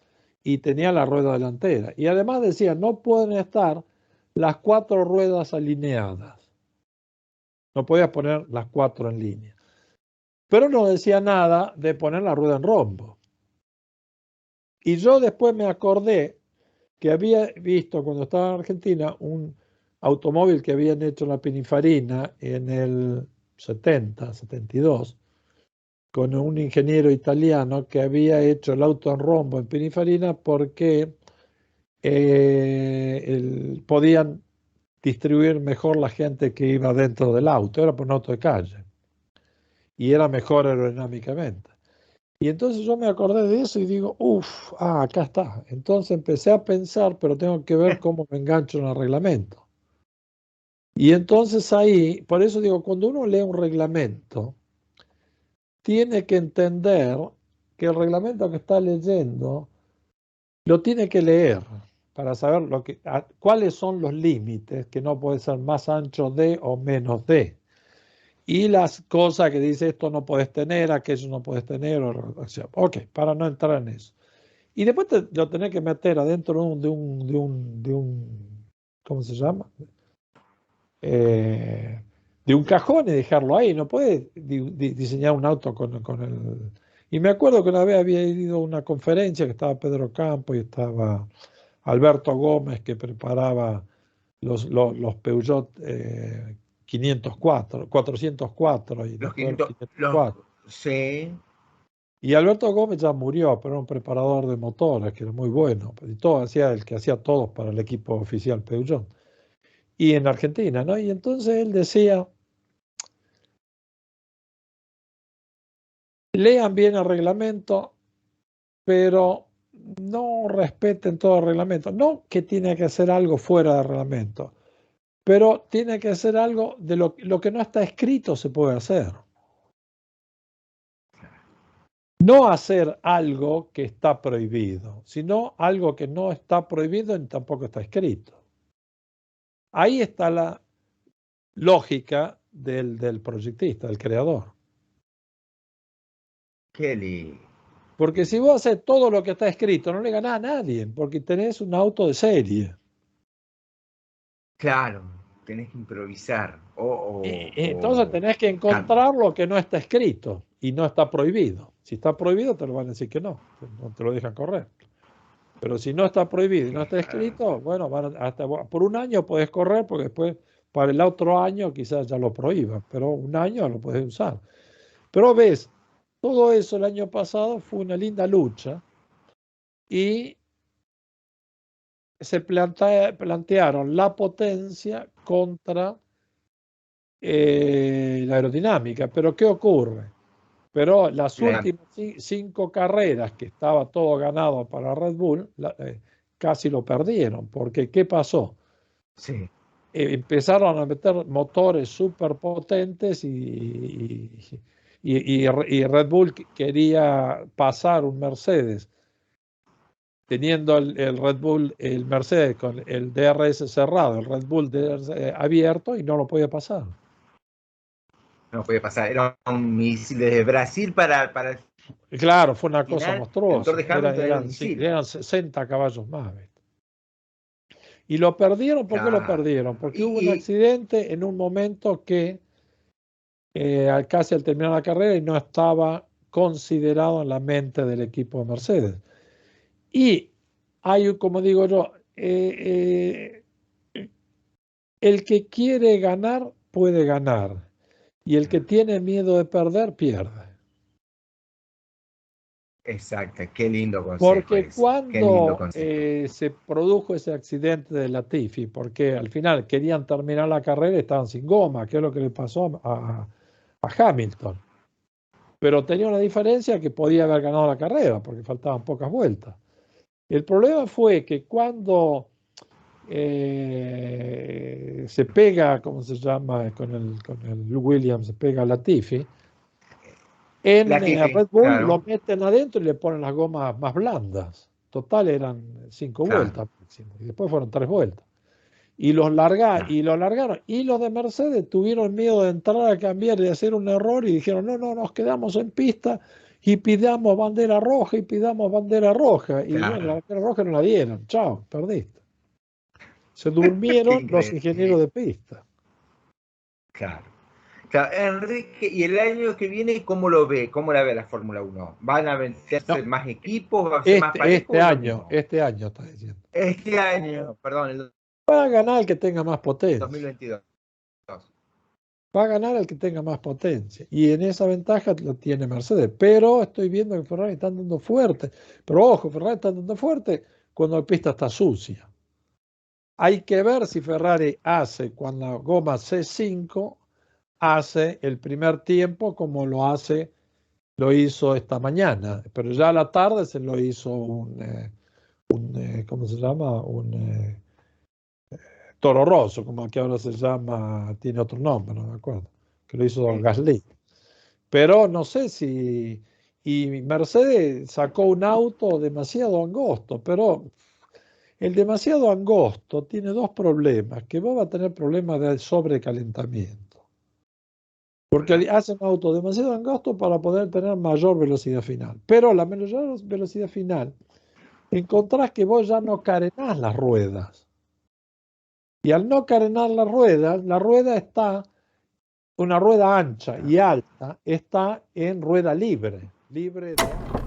y tenía la rueda delantera. Y además decía, no pueden estar las 4 ruedas alineadas. No podías poner las 4 en línea. Pero no decía nada de poner la rueda en rombo. Y yo después me acordé que había visto cuando estaba en Argentina un automóvil que habían hecho en la Pininfarina en el 72, con un ingeniero italiano que había hecho el auto en rombo en Pininfarina porque podían distribuir mejor la gente que iba dentro del auto, era por un auto de calle. y era mejor aerodinámicamente. Y entonces yo me acordé de eso y digo, acá está. Entonces empecé a pensar, pero tengo que ver cómo me engancho en el reglamento. Y entonces ahí, por eso digo, cuando uno lee un reglamento, tiene que entender que el reglamento que está leyendo lo tiene que leer para saber cuáles son los límites, que no puede ser más ancho de o menos de. Y las cosas que dice esto no puedes tener, aquello no puedes tener, o sea, ok, para no entrar en eso. Y después lo tenés que meter adentro de un ¿cómo se llama? De un cajón y dejarlo ahí. No puedes diseñar un auto con el... Y me acuerdo que una vez había ido a una conferencia que estaba Pedro Campo y estaba Alberto Gómez, que preparaba los Peugeot 404 y Los después los 500, 504. sí. Y Alberto Gómez ya murió, pero era un preparador de motores que era muy bueno. Y todo hacía el que hacía todos para el equipo oficial Peugeot. Y en Argentina, ¿no? Y entonces él decía, lean bien el reglamento, pero no respeten todo el reglamento. No que tiene que hacer algo fuera del reglamento, pero tiene que hacer algo de lo que no está escrito se puede hacer. No hacer algo que está prohibido, sino algo que no está prohibido y tampoco está escrito. Ahí está la lógica del proyectista, del creador. Kelly. Porque si vos haces todo lo que está escrito, no le ganás a nadie, porque tenés un auto de serie. Claro, tenés que improvisar. Entonces tenés que encontrar lo que no está escrito y no está prohibido. Si está prohibido, te lo van a decir que no te lo dejan correr. Pero si no está prohibido y no está escrito, bueno, hasta por un año puedes correr, porque después para el otro año quizás ya lo prohíban, pero un año lo puedes usar. Pero ves, todo eso el año pasado fue una linda lucha y se plantearon la potencia contra la aerodinámica. Pero ¿qué ocurre? Pero las últimas 5 carreras que estaba todo ganado para Red Bull, casi lo perdieron. Porque ¿qué pasó? Sí. Empezaron a meter motores súper potentes y Red Bull quería pasar un Mercedes teniendo el Red Bull, el Mercedes con el DRS cerrado, el Red Bull DRS abierto, y no lo podía pasar. No podía pasar, era un misil desde Brasil para Claro, fue una cosa final, el motor monstruosa. de Hamilton era un misil. Eran 60 caballos más. ¿Ves? Y lo perdieron. ¿Por qué lo perdieron? Porque hubo un accidente en un momento que casi al terminar la carrera y no estaba considerado en la mente del equipo de Mercedes. Y hay, como digo yo, el que quiere ganar puede ganar y el que tiene miedo de perder pierde. Exacto, qué lindo consejo. Porque cuando se produjo ese accidente de Latifi, porque al final querían terminar la carrera y estaban sin goma, que es lo que le pasó a Hamilton. Pero tenía una diferencia que podía haber ganado la carrera porque faltaban pocas vueltas. El problema fue que cuando se pega, ¿cómo se llama? Con el Williams, se pega Latifi, en Red Bull claro, lo meten adentro y le ponen las gomas más blandas. Total eran 5 vueltas y después fueron 3 vueltas. Y los largaron. Y los de Mercedes tuvieron miedo de entrar a cambiar y hacer un error y dijeron, no, nos quedamos en pista y pidamos bandera roja y pidamos bandera roja. Y bueno, la bandera roja no la dieron. Chao, perdiste. Se durmieron los ingenieros de pista. Claro. Enrique, ¿y el año que viene cómo lo ve? ¿Cómo la ve la Fórmula 1? ¿Van a vencerse más equipos? ¿Va a ser más parejo? Este año está diciendo. Este año, perdón. Va a ganar el que tenga más potencia. 2022. Va a ganar el que tenga más potencia. Y en esa ventaja lo tiene Mercedes. Pero estoy viendo que Ferrari está andando fuerte. Pero ojo, Ferrari está andando fuerte cuando la pista está sucia. Hay que ver si Ferrari hace con la goma C5, hace el primer tiempo como lo hizo esta mañana, pero ya a la tarde se lo hizo ¿cómo se llama? Un Toro Rosso, como que ahora se llama, tiene otro nombre, no me acuerdo, que lo hizo Gasly. Pero no sé si... Y Mercedes sacó un auto demasiado angosto, pero el demasiado angosto tiene dos problemas, que vos vas a tener problemas de sobrecalentamiento. Porque hacen un auto demasiado angosto para poder tener mayor velocidad final. Pero la mayor velocidad final, encontrás que vos ya no carenás las ruedas. Y al no carenar las ruedas, la rueda está, una rueda ancha y alta, está en rueda libre de